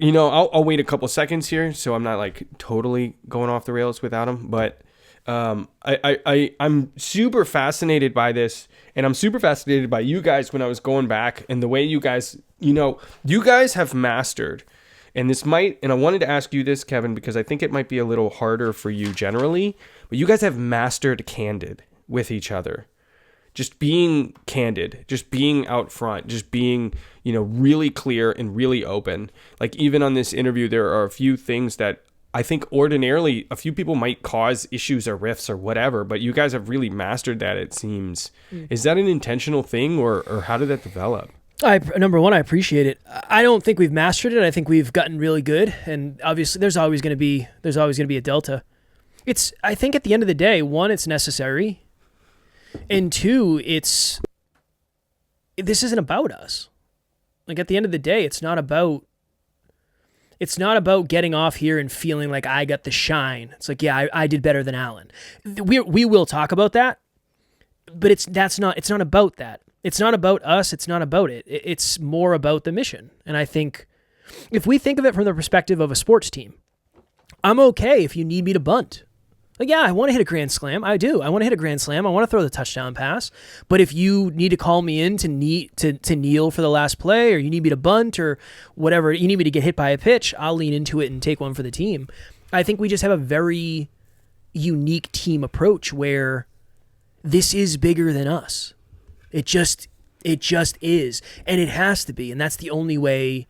wait a couple seconds here so I'm not like totally going off the rails without them, but I'm super fascinated by this, and I'm super fascinated by you guys when I was going back and the way you guys, you guys have mastered. And I wanted to ask you this, Kevin, because I think it might be a little harder for you generally, but you guys have mastered candid, with each other. Just being candid, just being out front, just being, really clear and really open. Like even on this interview, there are a few things that I think ordinarily a few people might cause issues or rifts or whatever, but you guys have really mastered that, it seems. Is that an intentional thing or how did that develop? Number one, I appreciate it. I don't think we've mastered it. I think we've gotten really good, and obviously there's always going to be a delta. I think at the end of the day, one, it's necessary, and two, this isn't about us. Like at the end of the day, it's not about getting off here and feeling like I got the shine. It's like, yeah, I did better than Alan. We will talk about that, but it's not about that. It's not about us. It's not about it. It's more about the mission. And I think if we think of it from the perspective of a sports team, I'm okay if you need me to bunt. Like, yeah, I want to hit a grand slam. I do. I want to hit a grand slam. I want to throw the touchdown pass. But if you need to call me in to kneel for the last play, or you need me to bunt, or whatever, you need me to get hit by a pitch, I'll lean into it and take one for the team. I think we just have a very unique team approach where this is bigger than us. It just is, and it has to be, and that's the only way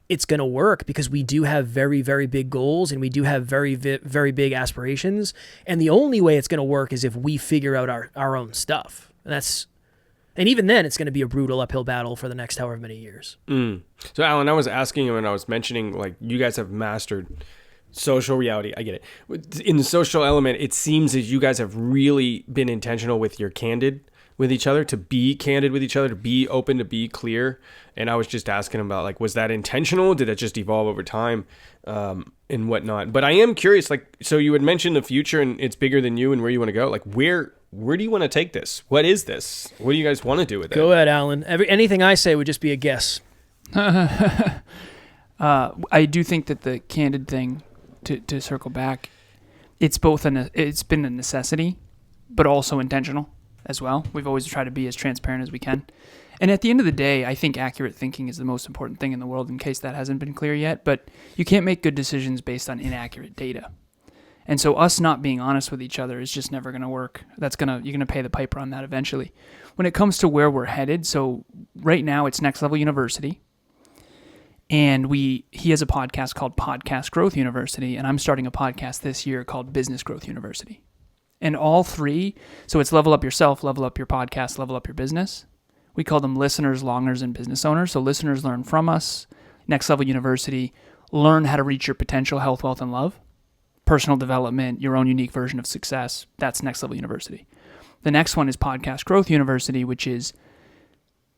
it's going to work, because we do have very, very big goals, and we do have very, very big aspirations, and the only way it's going to work is if we figure out our own stuff, and even then, it's going to be a brutal uphill battle for the next however many years. So, Alan, I was asking you when I was mentioning, like, you guys have mastered social reality. I get it. In the social element, it seems that you guys have really been intentional with your candid with each other, to be candid with each other, to be open, to be clear. And I was just asking about, like, was that intentional? Did that just evolve over time and whatnot? But I am curious, like, so you had mentioned the future and it's bigger than you and where you want to go. Like, where do you want to take this? What is this? What do you guys want to do with it? Go ahead, Alan. Anything I say would just be a guess. I do think that the candid thing, to circle back, it's been a necessity, but also intentional as well. We've always tried to be as transparent as we can. And at the end of the day, I think accurate thinking is the most important thing in the world, in case that hasn't been clear yet. But you can't make good decisions based on inaccurate data. And so us not being honest with each other is just never going to work. You're going to pay the piper on that eventually. When it comes to where we're headed, so right now it's Next Level University. And he has a podcast called Podcast Growth University, and I'm starting a podcast this year called Business Growth University. And all three, so it's level up yourself, level up your podcast, level up your business. We call them listeners, longers, and business owners. So listeners learn from us. Next Level University, learn how to reach your potential, health, wealth, and love. Personal development, your own unique version of success. That's Next Level University. The next one is Podcast Growth University, which is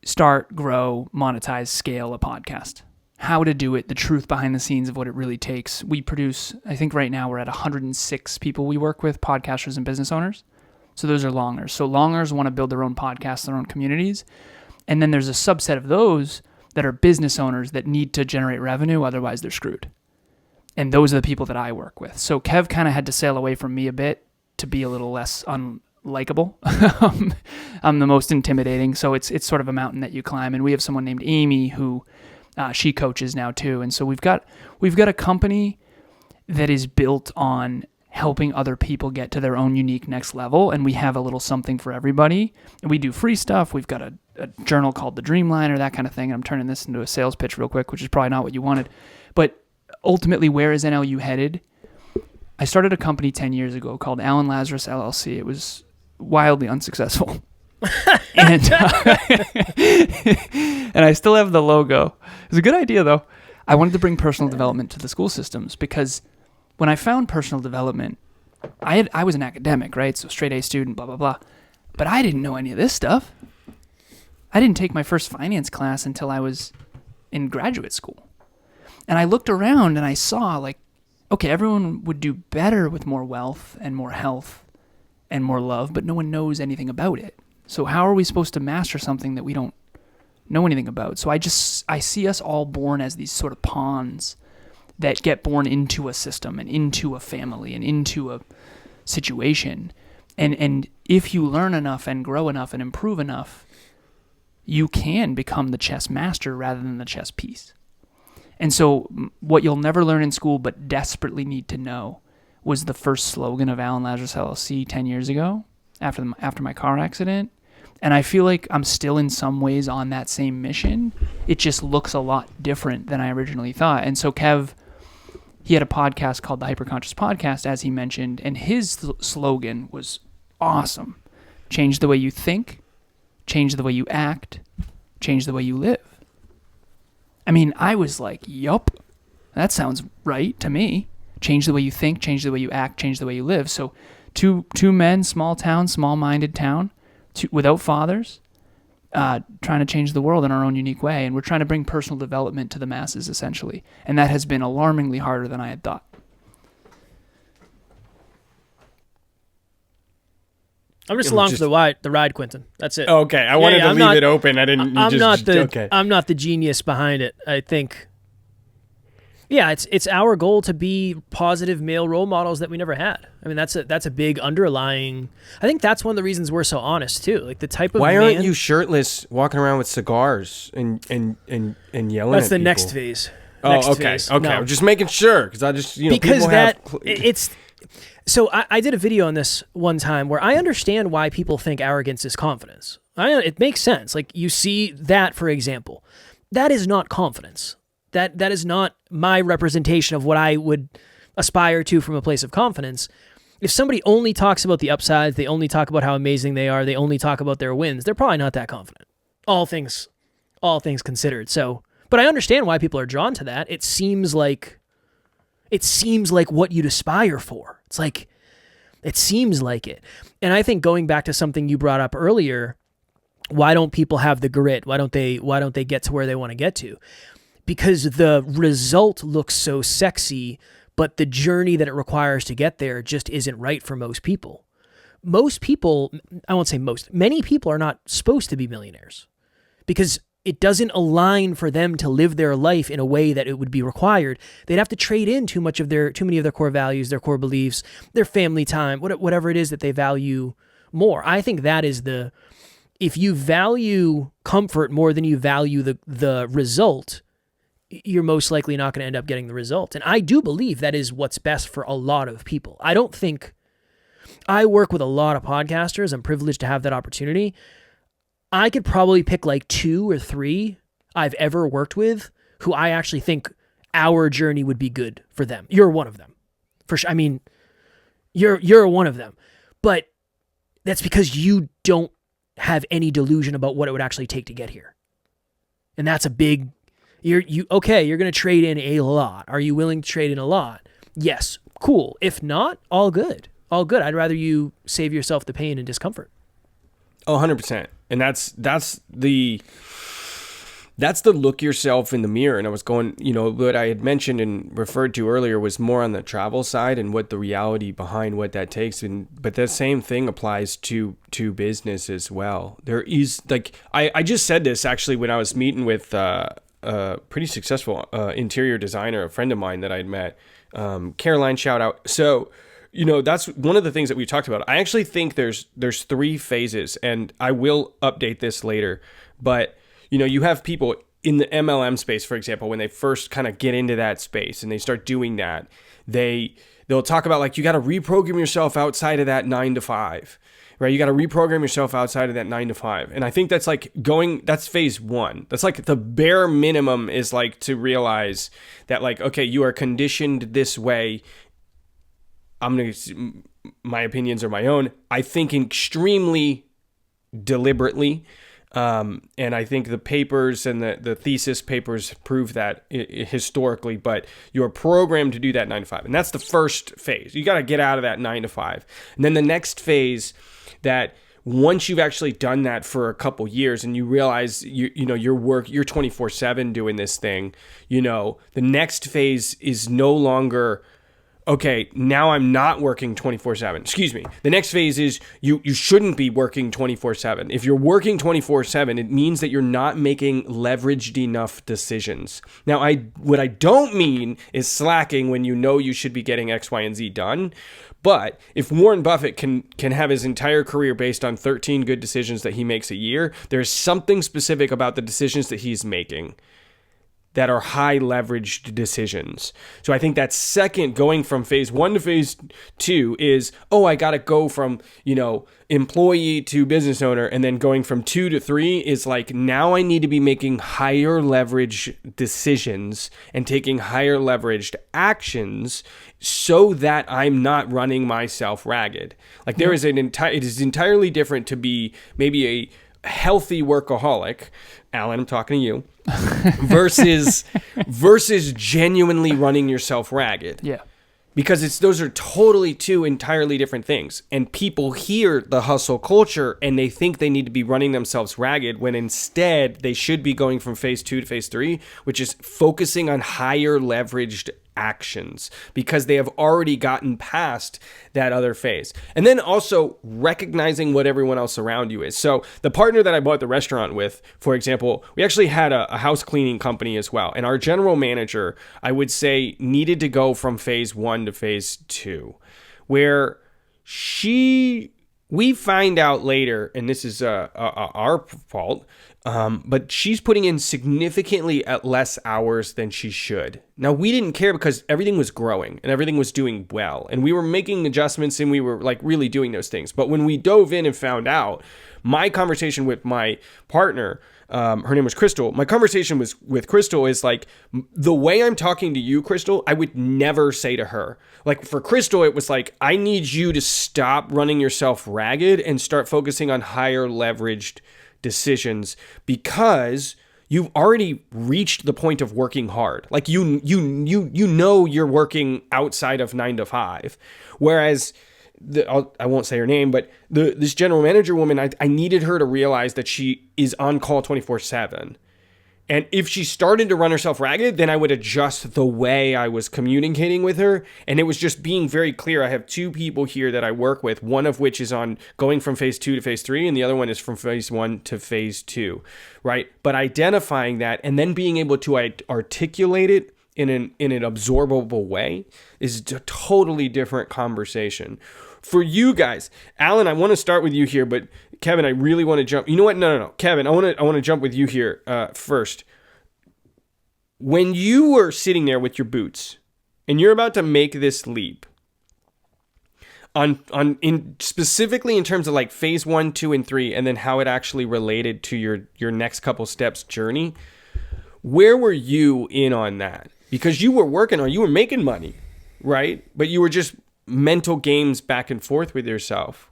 start, grow, monetize, scale a podcast. How to do it, the truth behind the scenes of what it really takes. We produce, I think right now we're at 106 people we work with, podcasters and business owners. So those are longers. So longers want to build their own podcasts, their own communities. And then there's a subset of those that are business owners that need to generate revenue, otherwise they're screwed. And those are the people that I work with. So Kev kind of had to sail away from me a bit to be a little less unlikable. I'm the most intimidating. So it's sort of a mountain that you climb. And we have someone named Amy who she coaches now too. And so we've got a company that is built on helping other people get to their own unique next level. And we have a little something for everybody. And we do free stuff. We've got a journal called the Dreamliner, that kind of thing. I'm turning this into a sales pitch real quick, which is probably not what you wanted. But ultimately, where is NLU headed? I started a company 10 years ago called Lazarus LLC. It was wildly unsuccessful. and I still have the logo. It was a good idea, though. I wanted to bring personal development to the school systems, because when I found personal development, I was an academic, right? So straight A student, blah, blah, blah. But I didn't know any of this stuff. I didn't take my first finance class until I was in graduate school. And I looked around and I saw, like, okay, everyone would do better with more wealth and more health and more love, but no one knows anything about it. So how are we supposed to master something that we don't know anything about? So I see us all born as these sort of pawns that get born into a system and into a family and into a situation. And if you learn enough and grow enough and improve enough, you can become the chess master rather than the chess piece. And so what you'll never learn in school but desperately need to know was the first slogan of Lazarus LLC 10 years ago. after my car accident. And I feel like I'm still in some ways on that same mission. It just looks a lot different than I originally thought. And so Kev, he had a podcast called the Hyperconscious Podcast, as he mentioned, and his slogan was awesome. Change the way you think, change the way you act, change the way you live. I mean, I was like, yup, that sounds right to me. Change the way you think, change the way you act, change the way you live. So two men, small town, small-minded town, without fathers, trying to change the world in our own unique way. And we're trying to bring personal development to the masses, essentially. And that has been alarmingly harder than I had thought. I'm just along for the ride, Quinton. That's it. Okay, I wanted to leave it open. I didn't. Okay. I'm not the genius behind it. I think. Yeah, it's our goal to be positive male role models that we never had. I mean, that's a big underlying. I think that's one of the reasons we're so honest too. Like the type of why aren't you shirtless, walking around with cigars and yelling? That's at the people? Next phase. Okay. No. I'm just making sure because I just because that it's. So I did a video on this one time where I understand why people think arrogance is confidence. It makes sense. Like you see that, for example, that is not confidence. That is not my representation of what I would aspire to from a place of confidence. If somebody only talks about the upsides, they only talk about how amazing they are, they only talk about their wins, they're probably not that confident. All things considered. So, but I understand why people are drawn to that. It seems like what you'd aspire for. It seems like it. And I think going back to something you brought up earlier, why don't people have the grit? Why don't they get to where they want to get to? Because the result looks so sexy, but the journey that it requires to get there just isn't right for most people. Most people, I won't say most, many people are not supposed to be millionaires because it doesn't align for them to live their life in a way that it would be required. They'd have to trade in too many of their core values, their core beliefs, their family time, whatever it is that they value more. I think that is if you value comfort more than you value the result, you're most likely not going to end up getting the result. And I do believe that is what's best for a lot of people. I work with a lot of podcasters. I'm privileged to have that opportunity. I could probably pick like 2 or 3 I've ever worked with who I actually think our journey would be good for them. You're one of them. For sure. I mean, you're one of them. But that's because you don't have any delusion about what it would actually take to get here. And that's a big you're going to trade in a lot. Are you willing to trade in a lot? Yes. Cool. If not, all good. All good. I'd rather you save yourself the pain and discomfort. Oh, 100%. And that's the look yourself in the mirror. And I was going, what I had mentioned and referred to earlier was more on the travel side and what the reality behind what that takes. But that same thing applies to business as well. There is I just said this actually when I was meeting with a pretty successful interior designer, a friend of mine that I'd met, Caroline, shout out. So, that's one of the things that we talked about. I actually think there's 3 phases, and I will update this later. But, you have people in the MLM space, for example, when they first kind of get into that space and they start doing that, they'll talk about you got to reprogram yourself outside of that 9 to 5. Right, you got to reprogram yourself outside of that 9 to 5. And I think that's that's phase 1. That's the bare minimum is to realize that okay, you are conditioned this way. My opinions are my own. I think extremely deliberately. And I think the papers and the thesis papers prove that historically, but you're programmed to do that 9 to 5. And that's the first phase. You got to get out of that 9 to 5. And then the next phase, that once you've actually done that for a couple years and you realize you're 24/7 doing this thing, the next phase is no longer, okay, now I'm not working 24/7. Excuse me. The next phase is you shouldn't be working 24/7. If you're working 24/7, it means that you're not making leveraged enough decisions. Now, what I don't mean is slacking when you should be getting X, Y, and Z done. But if Warren Buffett can have his entire career based on 13 good decisions that he makes a year, there's something specific about the decisions that he's making that are high leveraged decisions. So I think that second, going from phase 1 to phase 2 is, I got to go from, employee to business owner. And then going from 2 to 3 is like, now I need to be making higher leverage decisions and taking higher leveraged actions so that I'm not running myself ragged. Like there is it is entirely different to be maybe a healthy workaholic, Alan, I'm talking to you, versus genuinely running yourself ragged. Yeah. Because those are totally two entirely different things. And people hear the hustle culture and they think they need to be running themselves ragged when instead they should be going from phase 2 to phase 3, which is focusing on higher leveraged actions because they have already gotten past that other phase. And then also recognizing what everyone else around you is. So the partner that I bought the restaurant with, for example, we actually had a house cleaning company as well. And our general manager, I would say, needed to go from phase 1 to phase 2, where we find out later, and this is our fault, but she's putting in significantly less hours than she should. Now, we didn't care because everything was growing and everything was doing well. And we were making adjustments and we were like really doing those things. But when we dove in and found out, my conversation with my partner, her name was Crystal. My conversation with Crystal is like, the way I'm talking to you, Crystal, I would never say to her. Like for Crystal, it was like, I need you to stop running yourself ragged and start focusing on higher leveraged decisions because you've already reached the point of working hard. Like you know you're working outside of 9 to 5. Whereas I won't say her name, but this general manager woman, I needed her to realize that she is on call 24/7. And if she started to run herself ragged, then I would adjust the way I was communicating with her. And it was just being very clear. I have 2 people here that I work with, one of which is on going from phase 2 to phase 3, and the other one is from phase 1 to phase 2, right? But identifying that and then being able to articulate it in an absorbable way is a totally different conversation. For you guys, Alan, I want to start with you here, but Kevin, I really want to jump. You know what? No. Kevin, I want to jump with you here first. When you were sitting there with your boots and you're about to make this leap, specifically in terms of like phase 1, 2, and 3, and then how it actually related to your next couple steps journey, where were you in on that? Because you were you were making money, right? But you were just mental games back and forth with yourself.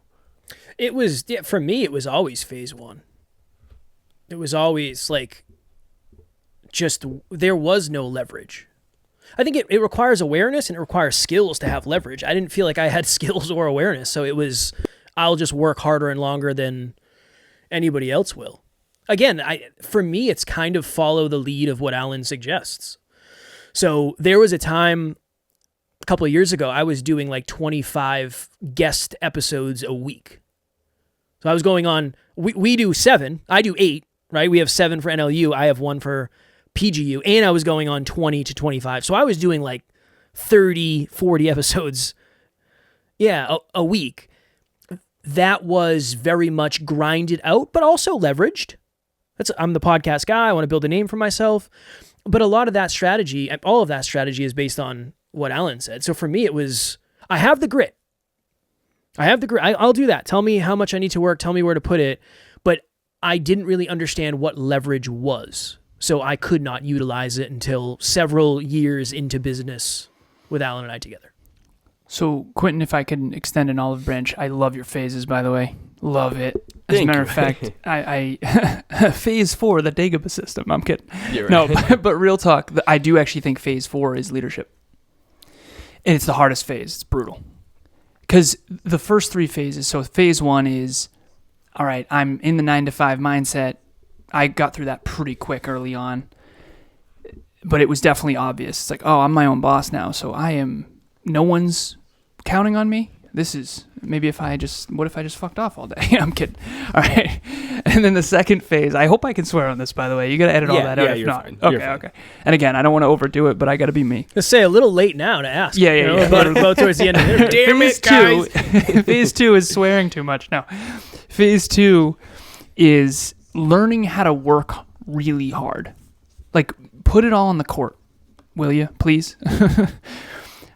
It was, for me, it was always phase 1. It was always like, there was no leverage. I think it requires awareness and it requires skills to have leverage. I didn't feel like I had skills or awareness. So it was, I'll just work harder and longer than anybody else will. Again, for me, it's kind of follow the lead of what Alan suggests. So there was a time a couple of years ago, I was doing like 25 guest episodes a week. So I was going on, we do 7, I do 8, right? We have 7 for NLU, I have 1 for PGU, and I was going on 20 to 25. So I was doing like 30, 40 episodes, a week. That was very much grinded out, but also leveraged. I'm the podcast guy, I want to build a name for myself. But a lot of that strategy, all of that strategy is based on what Alan said. So for me, it was, I have the grit. I'll do that. Tell me how much I need to work. Tell me where to put it. But I didn't really understand what leverage was. So I could not utilize it until several years into business with Alan and I together. So Quinton, if I can extend an olive branch, I love your phases, by the way. Love it. As a matter of fact, I phase 4, the Dagobah system. I'm kidding. Right. No, but real talk, I do actually think phase 4 is leadership. And it's the hardest phase. It's brutal. Because the first 3 phases, so phase 1 is, all right, I'm in the 9 to 5 mindset. I got through that pretty quick early on. But it was definitely obvious. It's like, oh, I'm my own boss now. So no one's counting on me. This is, what if I just fucked off all day? I'm kidding. All right. And then the second phase, I hope I can swear on this, by the way. You got to edit all that out. Yeah, you're fine. Okay. And again, I don't want to overdo it, but I got to be me. Let's say a little late now to ask. Yeah. About towards the end of the interview. Damn it, guys. Phase 2 is swearing too much. No. Phase 2 is learning how to work really hard. Like Put it all on the court, will you, please?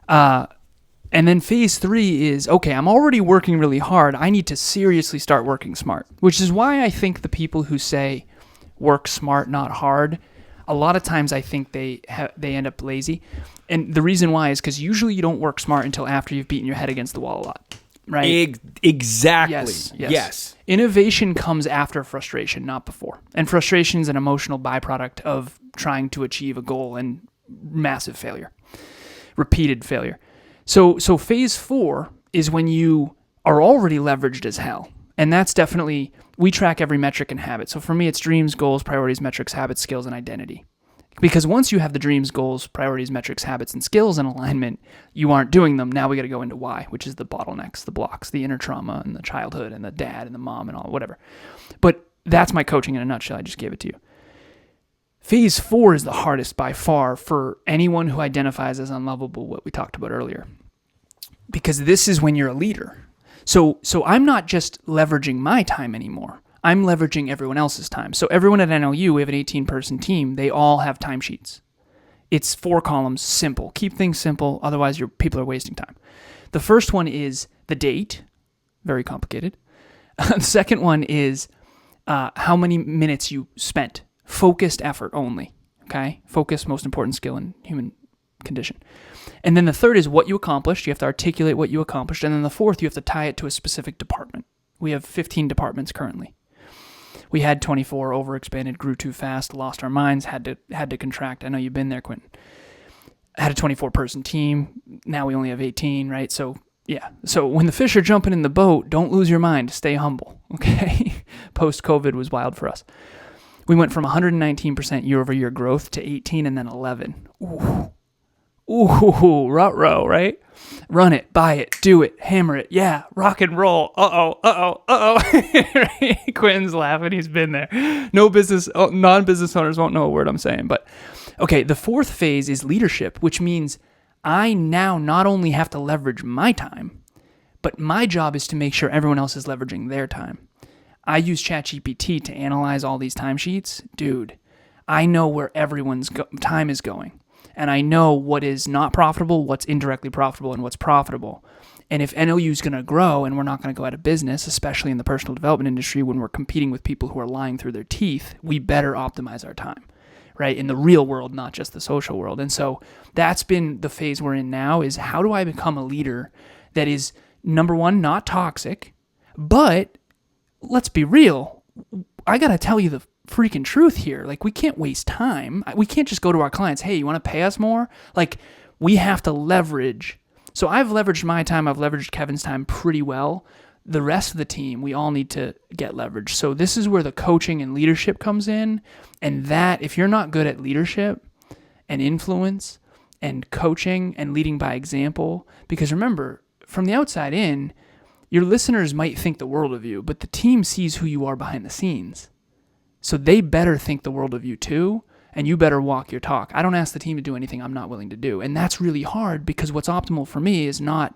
And then phase 3 is, okay, I'm already working really hard. I need to seriously start working smart, which is why I think the people who say work smart, not hard, a lot of times I think they end up lazy. And the reason why is because usually you don't work smart until after you've beaten your head against the wall a lot, right? Exactly. Yes. Innovation comes after frustration, not before. And frustration is an emotional byproduct of trying to achieve a goal and massive failure, repeated failure. So phase 4 is when you are already leveraged as hell. And that's definitely, we track every metric and habit. So for me, it's dreams, goals, priorities, metrics, habits, skills, and identity. Because once you have the dreams, goals, priorities, metrics, habits, and skills in alignment, you aren't doing them. Now we got to go into why, which is the bottlenecks, the blocks, the inner trauma, and the childhood, and the dad, and the mom, and all, whatever. But that's my coaching in a nutshell. I just gave it to you. Phase 4 is the hardest by far for anyone who identifies as unlovable, what we talked about earlier. Because this is when you're a leader. So I'm not just leveraging my time anymore. I'm leveraging everyone else's time. So everyone at NLU, we have an 18-person team. They all have timesheets. It's 4 columns, simple. Keep things simple, otherwise your people are wasting time. The first one is the date, very complicated. The second one is how many minutes you spent. Focused effort only, okay? Focus, most important skill in human condition. And then the third is what you accomplished. You have to articulate what you accomplished. And then the fourth, you have to tie it to a specific department. We have 15 departments currently. We had 24, overexpanded, grew too fast, lost our minds, had to contract. I know you've been there, Quinton. Had a 24-person team. Now we only have 18, right? So, yeah. So when the fish are jumping in the boat, don't lose your mind. Stay humble, okay? Post-COVID was wild for us. We went from 119% year-over-year growth to 18 and then 11. Ooh, ruh-roh, right? Run it, buy it, do it, hammer it, yeah, rock and roll. Right? Quinton's laughing, he's been there. Non-business owners won't know a word I'm saying. But, okay, the fourth phase is leadership, which means I now not only have to leverage my time, but my job is to make sure everyone else is leveraging their time. I use ChatGPT to analyze all these timesheets. Dude, I know where everyone's time is going. And I know what is not profitable, what's indirectly profitable, and what's profitable. And if NLU is going to grow and we're not going to go out of business, especially in the personal development industry when we're competing with people who are lying through their teeth, we better optimize our time, right? In the real world, not just the social world. And so that's been the phase we're in now is how do I become a leader that is, number one, not toxic, but let's be real. I got to tell you the freaking truth here. Like, we can't waste time. We can't just go to our clients, hey, you want to pay us more? Like, we have to leverage. So I've leveraged my time. I've leveraged Kevin's time pretty well. The rest of the team, we all need to get leverage. So this is where the coaching and leadership comes in. And that, if you're not good at leadership and influence and coaching and leading by example, because remember, from the outside in, your listeners might think the world of you, but the team sees who you are behind the scenes. So they better think the world of you too, and you better walk your talk. I don't ask the team to do anything I'm not willing to do. And that's really hard because what's optimal for me is not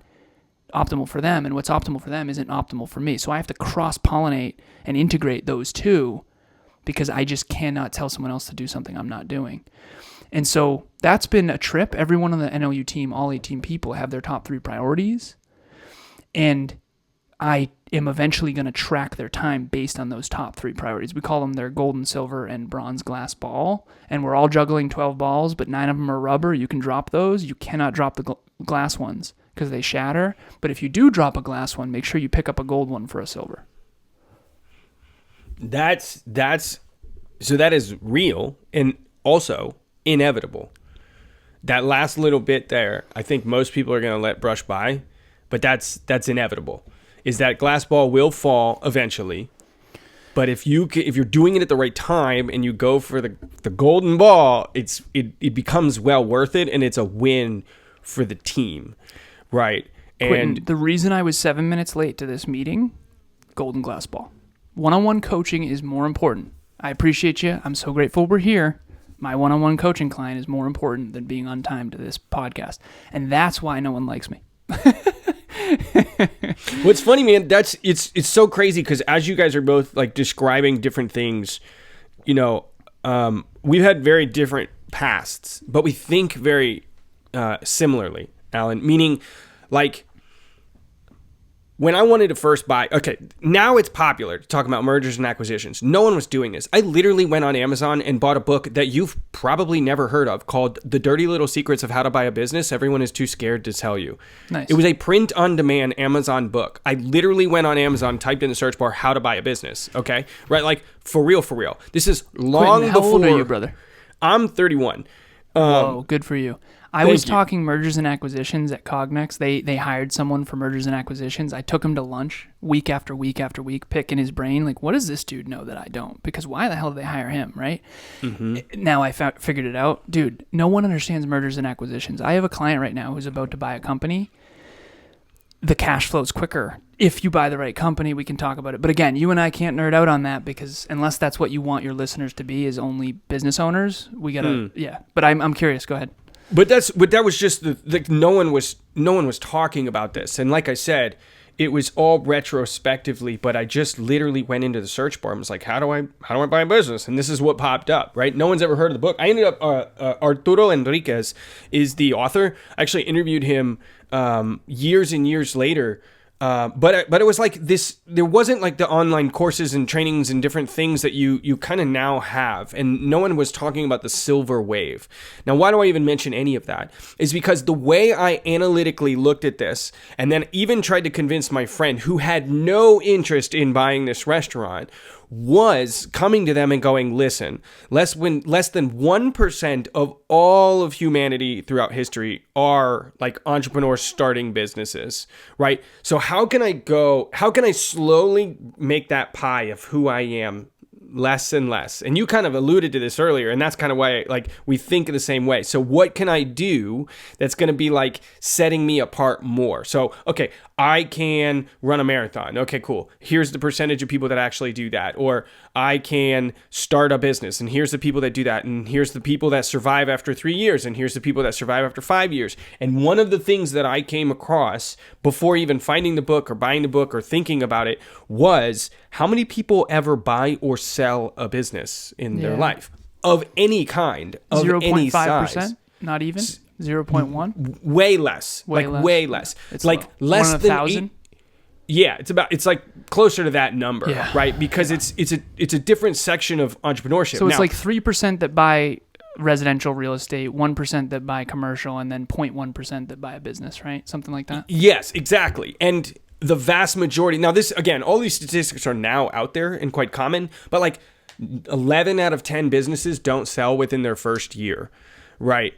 optimal for them, and what's optimal for them isn't optimal for me. So I have to cross-pollinate and integrate those two because I just cannot tell someone else to do something I'm not doing. And so that's been a trip. Everyone on the NLU team, all 18 people, have their top 3 priorities. And I am eventually going to track their time based on those top 3 priorities. We call them their gold and silver and bronze glass ball. And we're all juggling 12 balls, but 9 of them are rubber. You can drop those. You cannot drop the glass ones because they shatter. But if you do drop a glass one, make sure you pick up a gold one for a silver. So that is real and also inevitable. That last little bit there, I think most people are going to let brush by, but that's inevitable. Is that glass ball will fall eventually, but if you're doing it at the right time and you go for the golden ball, it becomes well worth it, and it's a win for the team, right? Quinton, the reason I was 7 minutes late to this meeting, golden glass ball. One-on-one coaching is more important. I appreciate you. I'm so grateful we're here. My one-on-one coaching client is more important than being on time to this podcast, and that's why no one likes me. What's funny, man, it's so crazy because as you guys are both like describing different things, we've had very different pasts, but we think very similarly, Alan, meaning like when I wanted to first buy, okay, now it's popular to talk about mergers and acquisitions. No one was doing this. I literally went on Amazon and bought a book that you've probably never heard of called The Dirty Little Secrets of How to Buy a Business. Everyone is too scared to tell you. Nice. It was a print-on-demand Amazon book. I literally went on Amazon, typed in the search bar, how to buy a business, okay? Right, like, for real. This is long Quinton, before... how old are you, brother? I'm 31. Whoa, good for you. I thank was you. talking mergers and acquisitions at Cognex. They hired someone for mergers and acquisitions. I took him to lunch week after week after week, picking his brain. Like, what does this dude know that I don't? Because why the hell did they hire him, right? Mm-hmm. Now I figured it out. Dude, no one understands mergers and acquisitions. I have a client right now who's about to buy a company. The cash flows quicker. If you buy the right company, we can talk about it. But again, you and I can't nerd out on that because unless that's what you want your listeners to be is only business owners, we gotta, yeah. But I'm curious. Go ahead. But that was just no one was talking about this, and like I said, it was all retrospectively. But I just literally went into the search bar and was like, how do I buy a business? And this is what popped up, right? No one's ever heard of the book. I ended up Arturo Enriquez is the author. I actually interviewed him years and years later. But it was like this, there wasn't like the online courses and trainings and different things that you kind of now have. And no one was talking about the silver wave. Now, why do I even mention any of that? Is because the way I analytically looked at this and then even tried to convince my friend who had no interest in buying this restaurant was coming to them and going, listen, less than 1% of all of humanity throughout history are like entrepreneurs starting businesses, right? So how can I slowly make that pie of who I am less and less? And you kind of alluded to this earlier, and that's kind of why like we think the same way. So what can I do that's going to be like setting me apart more? So, okay, I can run a marathon. Okay, cool. Here's the percentage of people that actually do that. Or I can start a business, and here's the people that do that. And here's the people that survive after 3 years. And here's the people that survive after 5 years. And one of the things that I came across before even finding the book or buying the book or thinking about it was how many people ever buy or sell a business in their life of any kind, of any size. 0.5%? Not even? 0.1? Way less. Way less. It's like low. less 1 in than 1,000? Yeah, it's like closer to that number, Yeah. right? Because it's a different section of entrepreneurship. So it's now, like 3% that buy residential real estate, 1% that buy commercial, and then 0.1% that buy a business, right? Something like that? yes, exactly. And the vast majority, now this, again, all these statistics are now out there and quite common, but like 11 out of 10 businesses don't sell within their first year, right?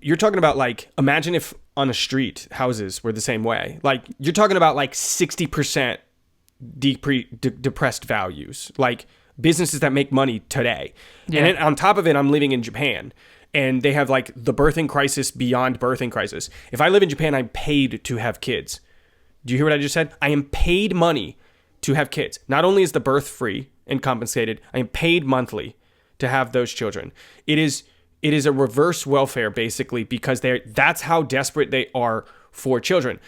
You're talking about like, imagine if on a street houses were the same way. Like you're talking about like 60% depressed values, like businesses that make money today. Yeah. And then on top of it, I'm living in Japan and they have like the birthing crisis beyond birthing crisis. If I live in Japan, I'm paid to have kids. Do you hear what I just said? I am paid money to have kids. Not only is the birth free and compensated, I am paid monthly to have those children. It is a reverse welfare basically because that's how desperate they are for children.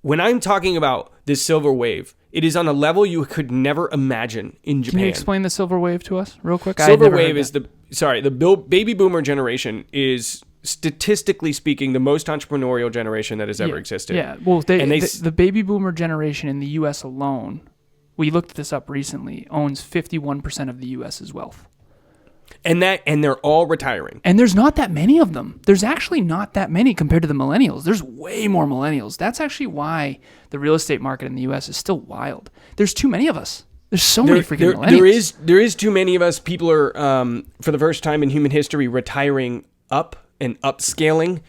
When I'm talking about this silver wave, it is on a level you could never imagine in Japan. Can you explain the silver wave to us real quick? Silver wave is the baby boomer generation is statistically speaking the most entrepreneurial generation that has ever existed. Yeah, well, the baby boomer generation in the U.S. alone, we looked this up recently, owns 51% of the U.S.'s wealth. And they're all retiring. And there's not that many of them. There's actually not that many compared to the millennials. There's way more millennials. That's actually why the real estate market in the U.S. is still wild. There's too many of us. There's so many freaking millennials. There is too many of us. People are, for the first time in human history, retiring up and upscaling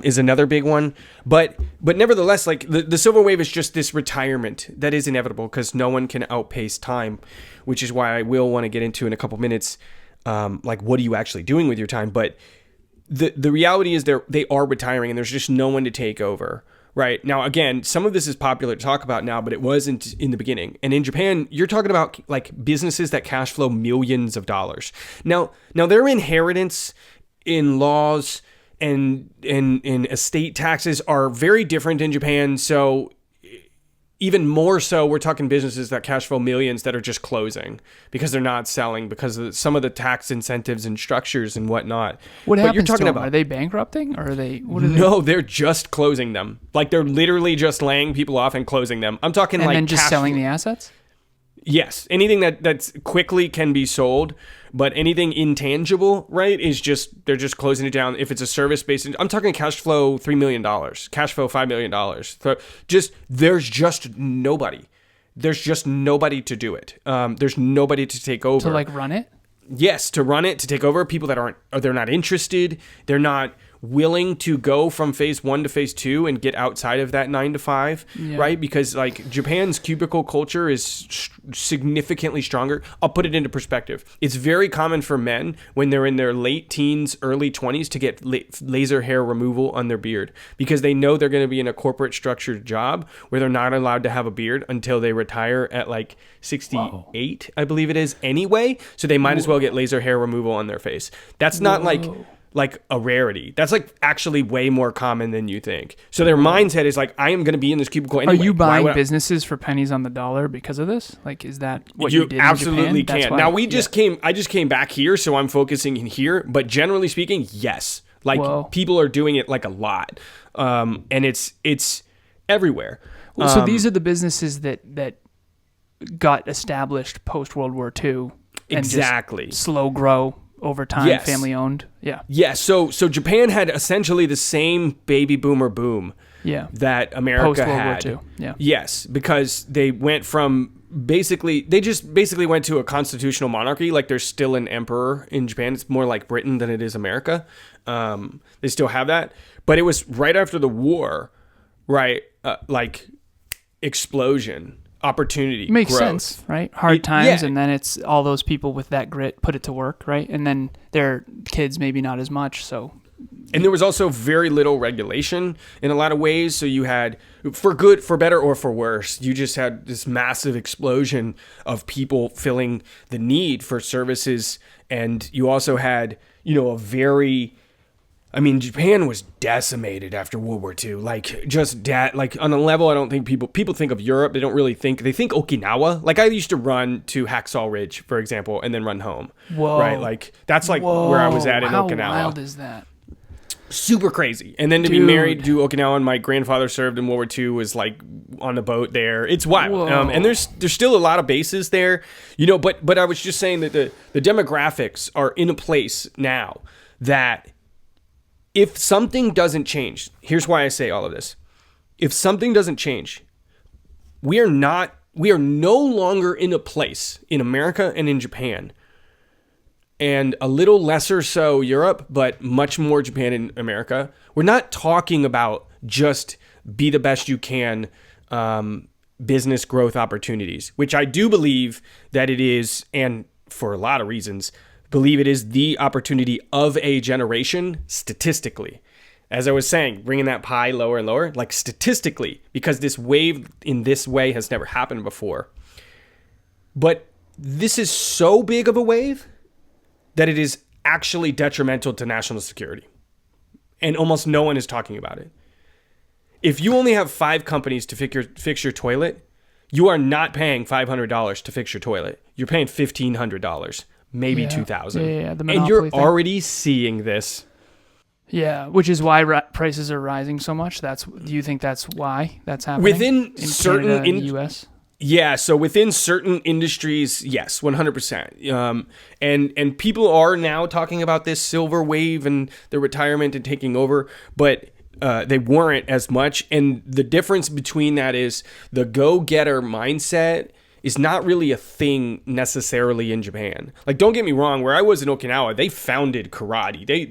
is another big one. But nevertheless, like the silver wave is just this retirement that is inevitable because no one can outpace time, which is why I will want to get into in a couple minutes. Like, what are you actually doing with your time? But the reality is they are retiring and there's just no one to take over. Right. Now, again, some of this is popular to talk about now, but it wasn't in the beginning. And in Japan, you're talking about like businesses that cash flow millions of dollars. Now their inheritance in laws and in estate taxes are very different in Japan. So even more so, we're talking businesses that cash flow millions that are just closing because they're not selling because of some of the tax incentives and structures and whatnot. What But happens you're talking to them? about, Are they bankrupting, or are they? What are they? no, they're just closing them. Like they're literally just laying people off and closing them. I'm talking And like then just cash selling flow. the assets. Yes, anything that's quickly can be sold, but anything intangible, right, is just they're just closing it down. If it's a service based, I'm talking cash flow $3 million, cash flow $5 million. So there's just nobody. There's just nobody to do it. There's nobody to take over. To like run it. Yes, to run it, to take over. People that they're not interested. They're not willing to go from phase 1 to phase 2 and get outside of that 9 to 5, right? Because like Japan's cubicle culture is significantly stronger. I'll put it into perspective. It's very common for men when they're in their late teens, early 20s to get laser hair removal on their beard because they know they're going to be in a corporate structured job where they're not allowed to have a beard until they retire at like 68, I believe it is anyway. So they might as well get laser hair removal on their face. That's not like a rarity. That's like actually way more common than you think. So their mindset is like, I am going to be in this cubicle anyway. Are you buying businesses for pennies on the dollar because of this? Like, is that what you did absolutely in Japan? can. Now I just came back here, so I'm focusing in here. But generally speaking, yes, like people are doing it like a lot, and it's everywhere. Well, so these are the businesses that got established post World War II. And exactly. Just slow grow over time, yes. family owned. Yeah. Yeah. So Japan had essentially the same baby boomer boom that America post World had. War II. Yeah. Yes, because they went from basically went to a constitutional monarchy. Like there's still an emperor in Japan. It's more like Britain than it is America. They still have that, but it was right after the war, right? Like explosion. Opportunity makes growth. Sense, right? Hard times, and then it's all those people with that grit put it to work, right? And then their kids maybe not as much. So, and there was also very little regulation in a lot of ways. So you had, for good, for better, or for worse, you just had this massive explosion of people filling the need for services, and you also had, Japan was decimated after World War II. Like like on a level, I don't think people think of Europe. They don't really think, they think Okinawa. Like I used to run to Hacksaw Ridge, for example, and then run home. Whoa. Right. Like that's like where I was at in Okinawa. How wild is that? Super crazy. And then to be married to Okinawa, and my grandfather served in World War II, was like on the boat there. It's wild. And there's still a lot of bases there, but I was just saying that the demographics are in a place now that if something doesn't change, here's why I say all of this. If something doesn't change, we are no longer in a place in America and in Japan, and a little lesser so Europe, but much more Japan and America. We're not talking about just be the best you can business growth opportunities, which I do believe that it is, and for a lot of reasons, believe it is the opportunity of a generation statistically. As I was saying, bringing that pie lower and lower, like statistically, because this wave in this way has never happened before. But this is so big of a wave that it is actually detrimental to national security. And almost no one is talking about it. If you only have 5 companies to fix your toilet, you are not paying $500 to fix your toilet. You're paying $1,500. Maybe 2,000. Yeah, the and monopoly you're thing. already seeing this. Yeah, which is why prices are rising so much. Do you think that's why that's happening Within in certain Canada and the U.S.? Yeah, so within certain industries, yes, 100%. And people are now talking about this silver wave and the retirement and taking over, but they weren't as much. And the difference between that is the go-getter mindset is not really a thing necessarily in Japan. Like, don't get me wrong, where I was in Okinawa, they founded karate.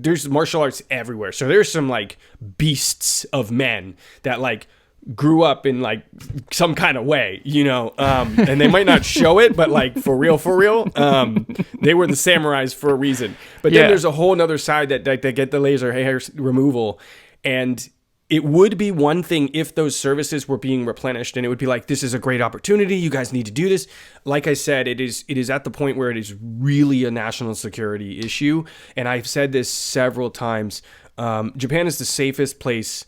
There's martial arts everywhere. So there's some like beasts of men that like grew up in like some kind of way, and they might not show it, but like for real, they were the samurais for a reason. But then there's a whole nother side that they get the laser hair removal, and it would be one thing if those services were being replenished, and it would be like, this is a great opportunity. You guys need to do this. Like I said, it is at the point where it is really a national security issue. And I've said this several times. Japan is the safest place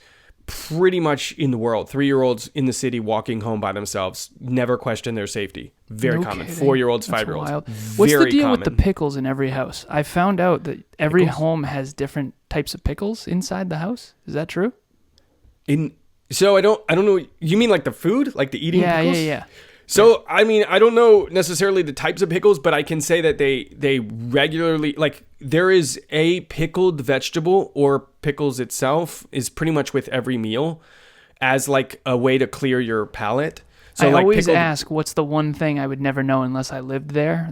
pretty much in the world. 3-year-olds in the city walking home by themselves, never question their safety. Very common. Kidding. 4-year-olds, That's 5-year-olds. wild. What's the deal with the common. pickles in every house? I found out that every Pickles? home has different types of pickles inside the house. Is that true? So I don't know. You mean like the food, like the eating pickles? Yeah. So, I mean, I don't know necessarily the types of pickles, but I can say that they regularly, like, there is a pickled vegetable or pickles itself is pretty much with every meal as like a way to clear your palate. So I like always pickled, ask, what's the one thing I would never know unless I lived there?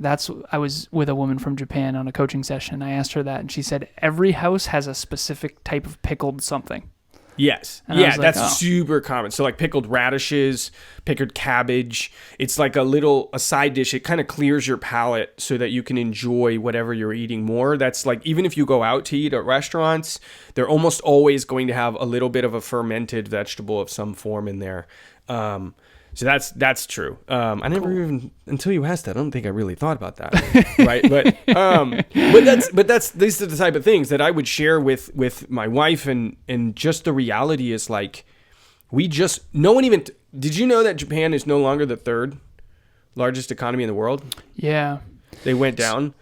I was with a woman from Japan on a coaching session. I asked her that, and she said every house has a specific type of pickled something. Yes. And I Yeah, was like, that's super common. So like pickled radishes, pickled cabbage. It's like a side dish. It kind of clears your palate so that you can enjoy whatever you're eating more. That's like, even if you go out to eat at restaurants, they're almost always going to have a little bit of a fermented vegetable of some form in there. So that's true. I never even, until you asked that, I don't think I really thought about that. Right. But these are the type of things that I would share with my wife, and just the reality is like, did you know that Japan is no longer the 3rd largest economy in the world? Yeah. They went down.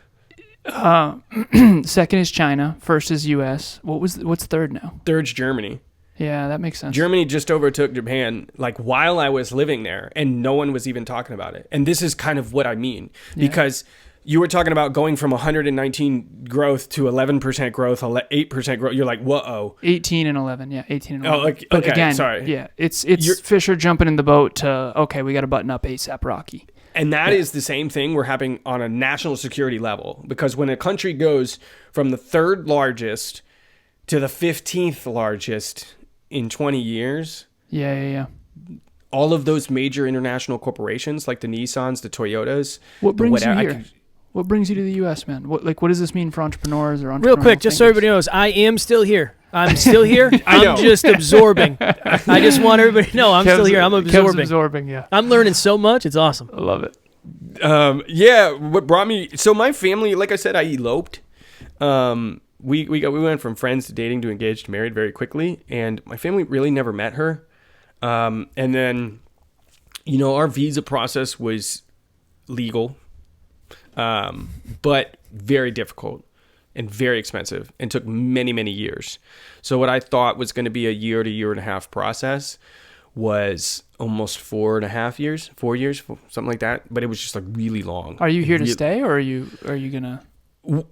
Second is China. First is U.S. What's third now? Third's Germany. Yeah, that makes sense. Germany just overtook Japan like while I was living there, and no one was even talking about it. And this is kind of what I mean, because you were talking about going from 119 growth to 11% growth, 8% growth. You're like, whoa. 18 and 11. Yeah, 18 and 11. Oh, like, but okay, again, sorry. Yeah, it's Fisher jumping in the boat to, okay, we got to button up ASAP Rocky. And that is the same thing we're having on a national security level, because when a country goes from the 3rd largest to the 15th largest in 20 years, all of those major international corporations like the Nissans, the Toyotas, what brings you here? What brings you to the U.S., man? What does this mean for entrepreneurs or entrepreneurs? Real quick, just so everybody knows, I am still here. I'm still here. I'm just absorbing. I just want everybody to know I'm still here. I'm absorbing. Yeah. I'm learning so much. It's awesome. I love it. What brought me? So my family, like I said, I eloped. We went from friends to dating to engaged to married very quickly, and my family really never met her. And then, our visa process was legal, but very difficult and very expensive, and took many, many years. So what I thought was going to be a year to year and a half process was almost 4.5 years, 4 years, something like that. But it was just like really long. Are you here to stay, or are you gonna?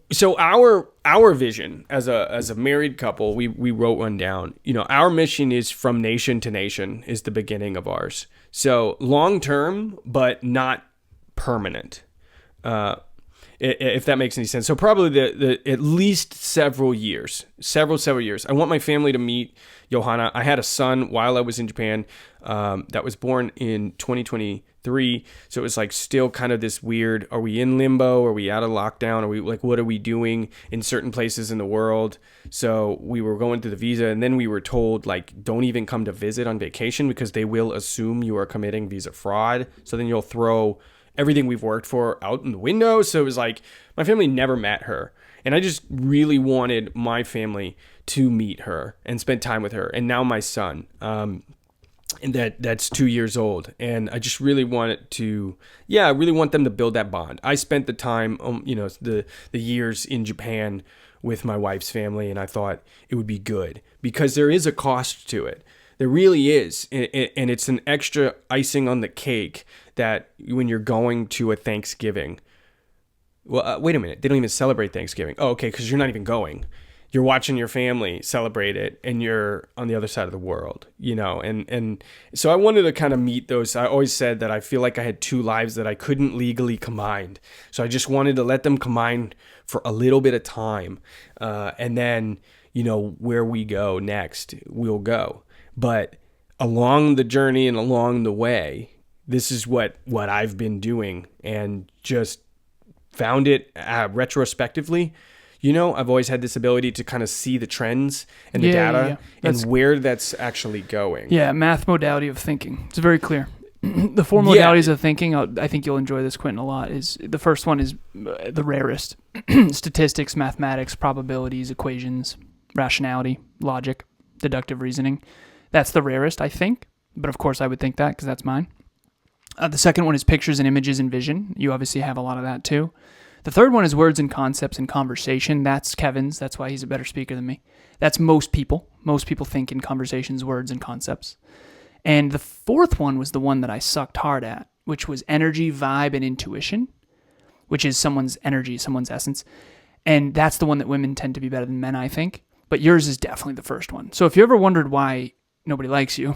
So our vision as a married couple, we wrote one down. Our mission is from nation to nation is the beginning of ours. So long term, but not permanent. If that makes any sense. So probably the at least several years. I want my family to meet Johanna. I had a son while I was in Japan that was born in 2023. So it was like still kind of this weird, are we in limbo? Are we out of lockdown? Are we like, what are we doing in certain places in the world? So we were going through the visa, and then we were told like, don't even come to visit on vacation because they will assume you are committing visa fraud. So then you'll throw everything we've worked for out in the window. So it was like, my family never met her. And I just really wanted my family to meet her and spend time with her. And now my son, and that's 2 years old. And I just really wanted to, I really want them to build that bond. I spent the time, the years in Japan with my wife's family, and I thought it would be good because there is a cost to it. There really is. And it's an extra icing on the cake that when you're going to a Thanksgiving, well, wait a minute, they don't even celebrate Thanksgiving. Oh, okay, because you're not even going. You're watching your family celebrate it, and you're on the other side of the world, and so I wanted to kind of meet those. I always said that I feel like I had 2 lives that I couldn't legally combine. So I just wanted to let them combine for a little bit of time. And then, where we go next, we'll go. But along the journey and along the way, this is what I've been doing, and just found it retrospectively. I've always had this ability to kind of see the trends and the data and where that's actually going. Yeah, math modality of thinking. It's very clear. The 4 modalities of thinking, I think you'll enjoy this, Quinton, a lot. Is the first one is the rarest. Statistics, mathematics, probabilities, equations, rationality, logic, deductive reasoning. That's the rarest, I think. But of course, I would think that because that's mine. The second one is pictures and images and vision. You obviously have a lot of that too. The third one is words and concepts and conversation. That's Kevin's. That's why he's a better speaker than me. That's most people. Most people think in conversations, words, and concepts. And the fourth one was the one that I sucked hard at, which was energy, vibe, and intuition, which is someone's energy, someone's essence. And that's the one that women tend to be better than men, I think. But yours is definitely the first one. So if you ever wondered why nobody likes you,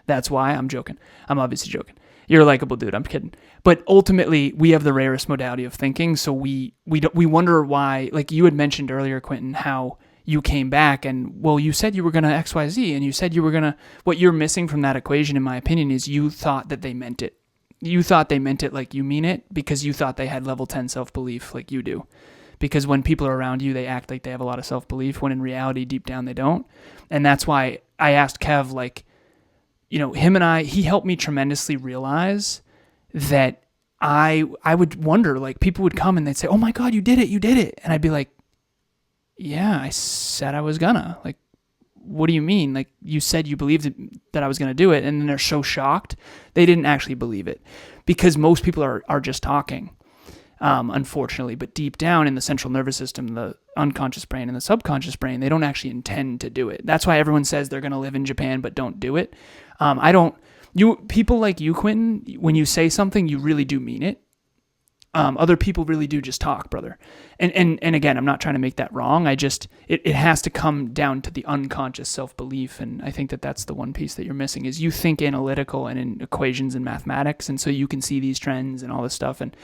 that's why. I'm joking. I'm obviously joking. You're a likable dude. I'm kidding. But ultimately, we have the rarest modality of thinking. So we wonder why, like you had mentioned earlier, Quinton, how you came back and, well, you said you were going to XYZ and you said you were going to, what you're missing from that equation, in my opinion, is you thought that they meant it. You thought they meant it like you mean it because you thought they had level 10 self-belief like you do. Because when people are around you, they act like they have a lot of self-belief when in reality, deep down, they don't. And that's why I asked Kev, like, you know, he helped me tremendously realize that I would wonder, like, people would come and they'd say, oh my God, you did it. And I'd be like, yeah, I said I was gonna. Like, what do you mean? Like, you said you believed that I was gonna do it. And then they're so shocked, they didn't actually believe it. Because most people are just talking, unfortunately. But deep down in the central nervous system, the unconscious brain and the subconscious brain, they don't actually intend to do it. That's why everyone says they're gonna live in Japan, but don't do it. People like you, Quinton, when you say something, you really do mean it. Other people really do just talk, brother. And again, I'm not trying to make that wrong. It has to come down to the unconscious self-belief. And I think that that's the one piece that you're missing is you think analytical and in equations and mathematics. And so you can see these trends and all this stuff. And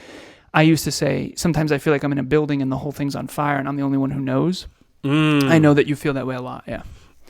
I used to say, sometimes I feel like I'm in a building and the whole thing's on fire and I'm the only one who knows. I know that you feel that way a lot. Yeah.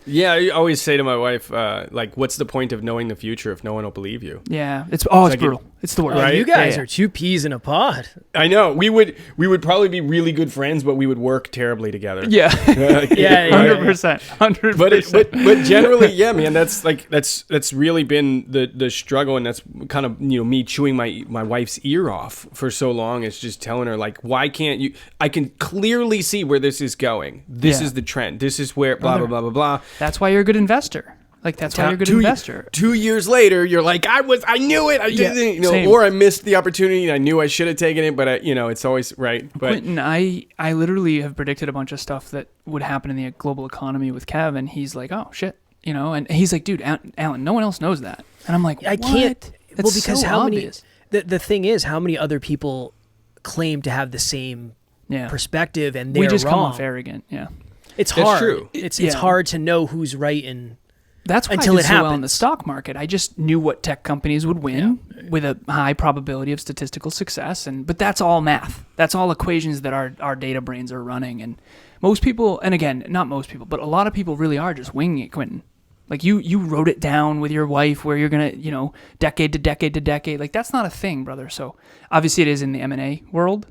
Yeah, I always say to my wife, like, what's the point of knowing the future if no one will believe you? Yeah, it's brutal. It's the worst. Oh, Right? you guys are two peas in a pod. I know. We would probably be really good friends, but we would work terribly together. Yeah. Yeah, 100%. 100%. But generally, yeah, man, that's really been the struggle, and that's kind of, you know, me chewing my wife's ear off for so long. It's just telling her, like, why can't you? I can clearly see where this is going. This is the trend. This is where blah blah blah blah blah. That's why you're a good investor. Like, that's why you're a good investor. 2 years later, you're like, I knew it. I didn't, you know, same. or I missed the opportunity. And I knew I should have taken it, but you know, it's always right. But Quinton, I literally have predicted a bunch of stuff that would happen in the global economy with Kev, and he's like, oh shit, you know, and he's like, dude, Alan, no one else knows that, and I'm like, I can't. It's Well, because so how obvious. many? The thing is, how many other people claim to have the same perspective, and they're we just wrong. come off arrogant. Yeah, It's That's hard. true. It's Yeah. hard to know who's right and. that's why Until I did it so well in the happens. stock market. I just knew what tech companies would win with a high probability of statistical success, but that's all math. That's all equations that our data brains are running. And most people, and again, not most people, but a lot of people really are just winging it, Quinton. Like you wrote it down with your wife where you're gonna, you know, decade to decade to decade. Like, that's not a thing, brother. So obviously it is in the M&A world,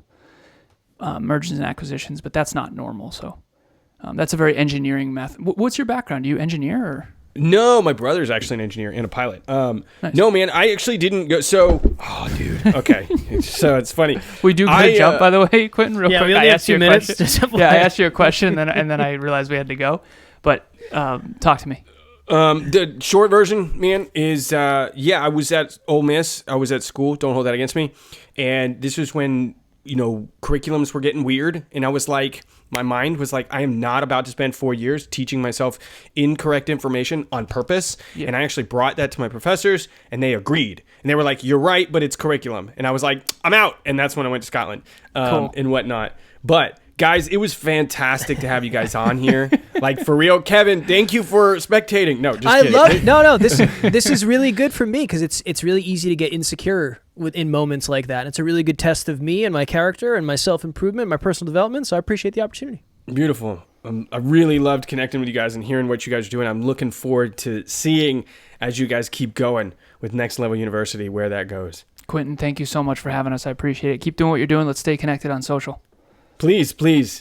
mergers and acquisitions, but that's not normal. So that's a very engineering math. What's your background? Do you engineer or? no, my brother's actually an engineer and a pilot. Nice. No, man, I actually didn't go. So, oh, dude. Okay. So it's funny. We do good jump, by the way, Quinton. Real Yeah, quick, we I only have asked you 2 a minutes question. to simplify. Yeah, I asked you a question, and then I realized we had to go. But talk to me. The short version, man, is I was at Ole Miss. I was at school. Don't hold that against me. And this was when, you know, curriculums were getting weird, and I was like, my mind was like, I am not about to spend 4 years teaching myself incorrect information on purpose. Yeah. And I actually brought that to my professors, and they agreed. And they were like, you're right, but it's curriculum. And I was like, I'm out. And that's when I went to Scotland and whatnot. But guys, it was fantastic to have you guys on here. Like, for real, Kevin, thank you for spectating. No, just kidding. love it. No, this is really good for me because it's really easy to get insecure in moments like that. It's a really good test of me and my character and my self-improvement, my personal development. So I appreciate the opportunity. Beautiful. I really loved connecting with you guys and hearing what you guys are doing. I'm looking forward to seeing, as you guys keep going with Next Level University, where that goes. Quinton, thank you so much for having us. I appreciate it. Keep doing what you're doing. Let's stay connected on social. Please, please.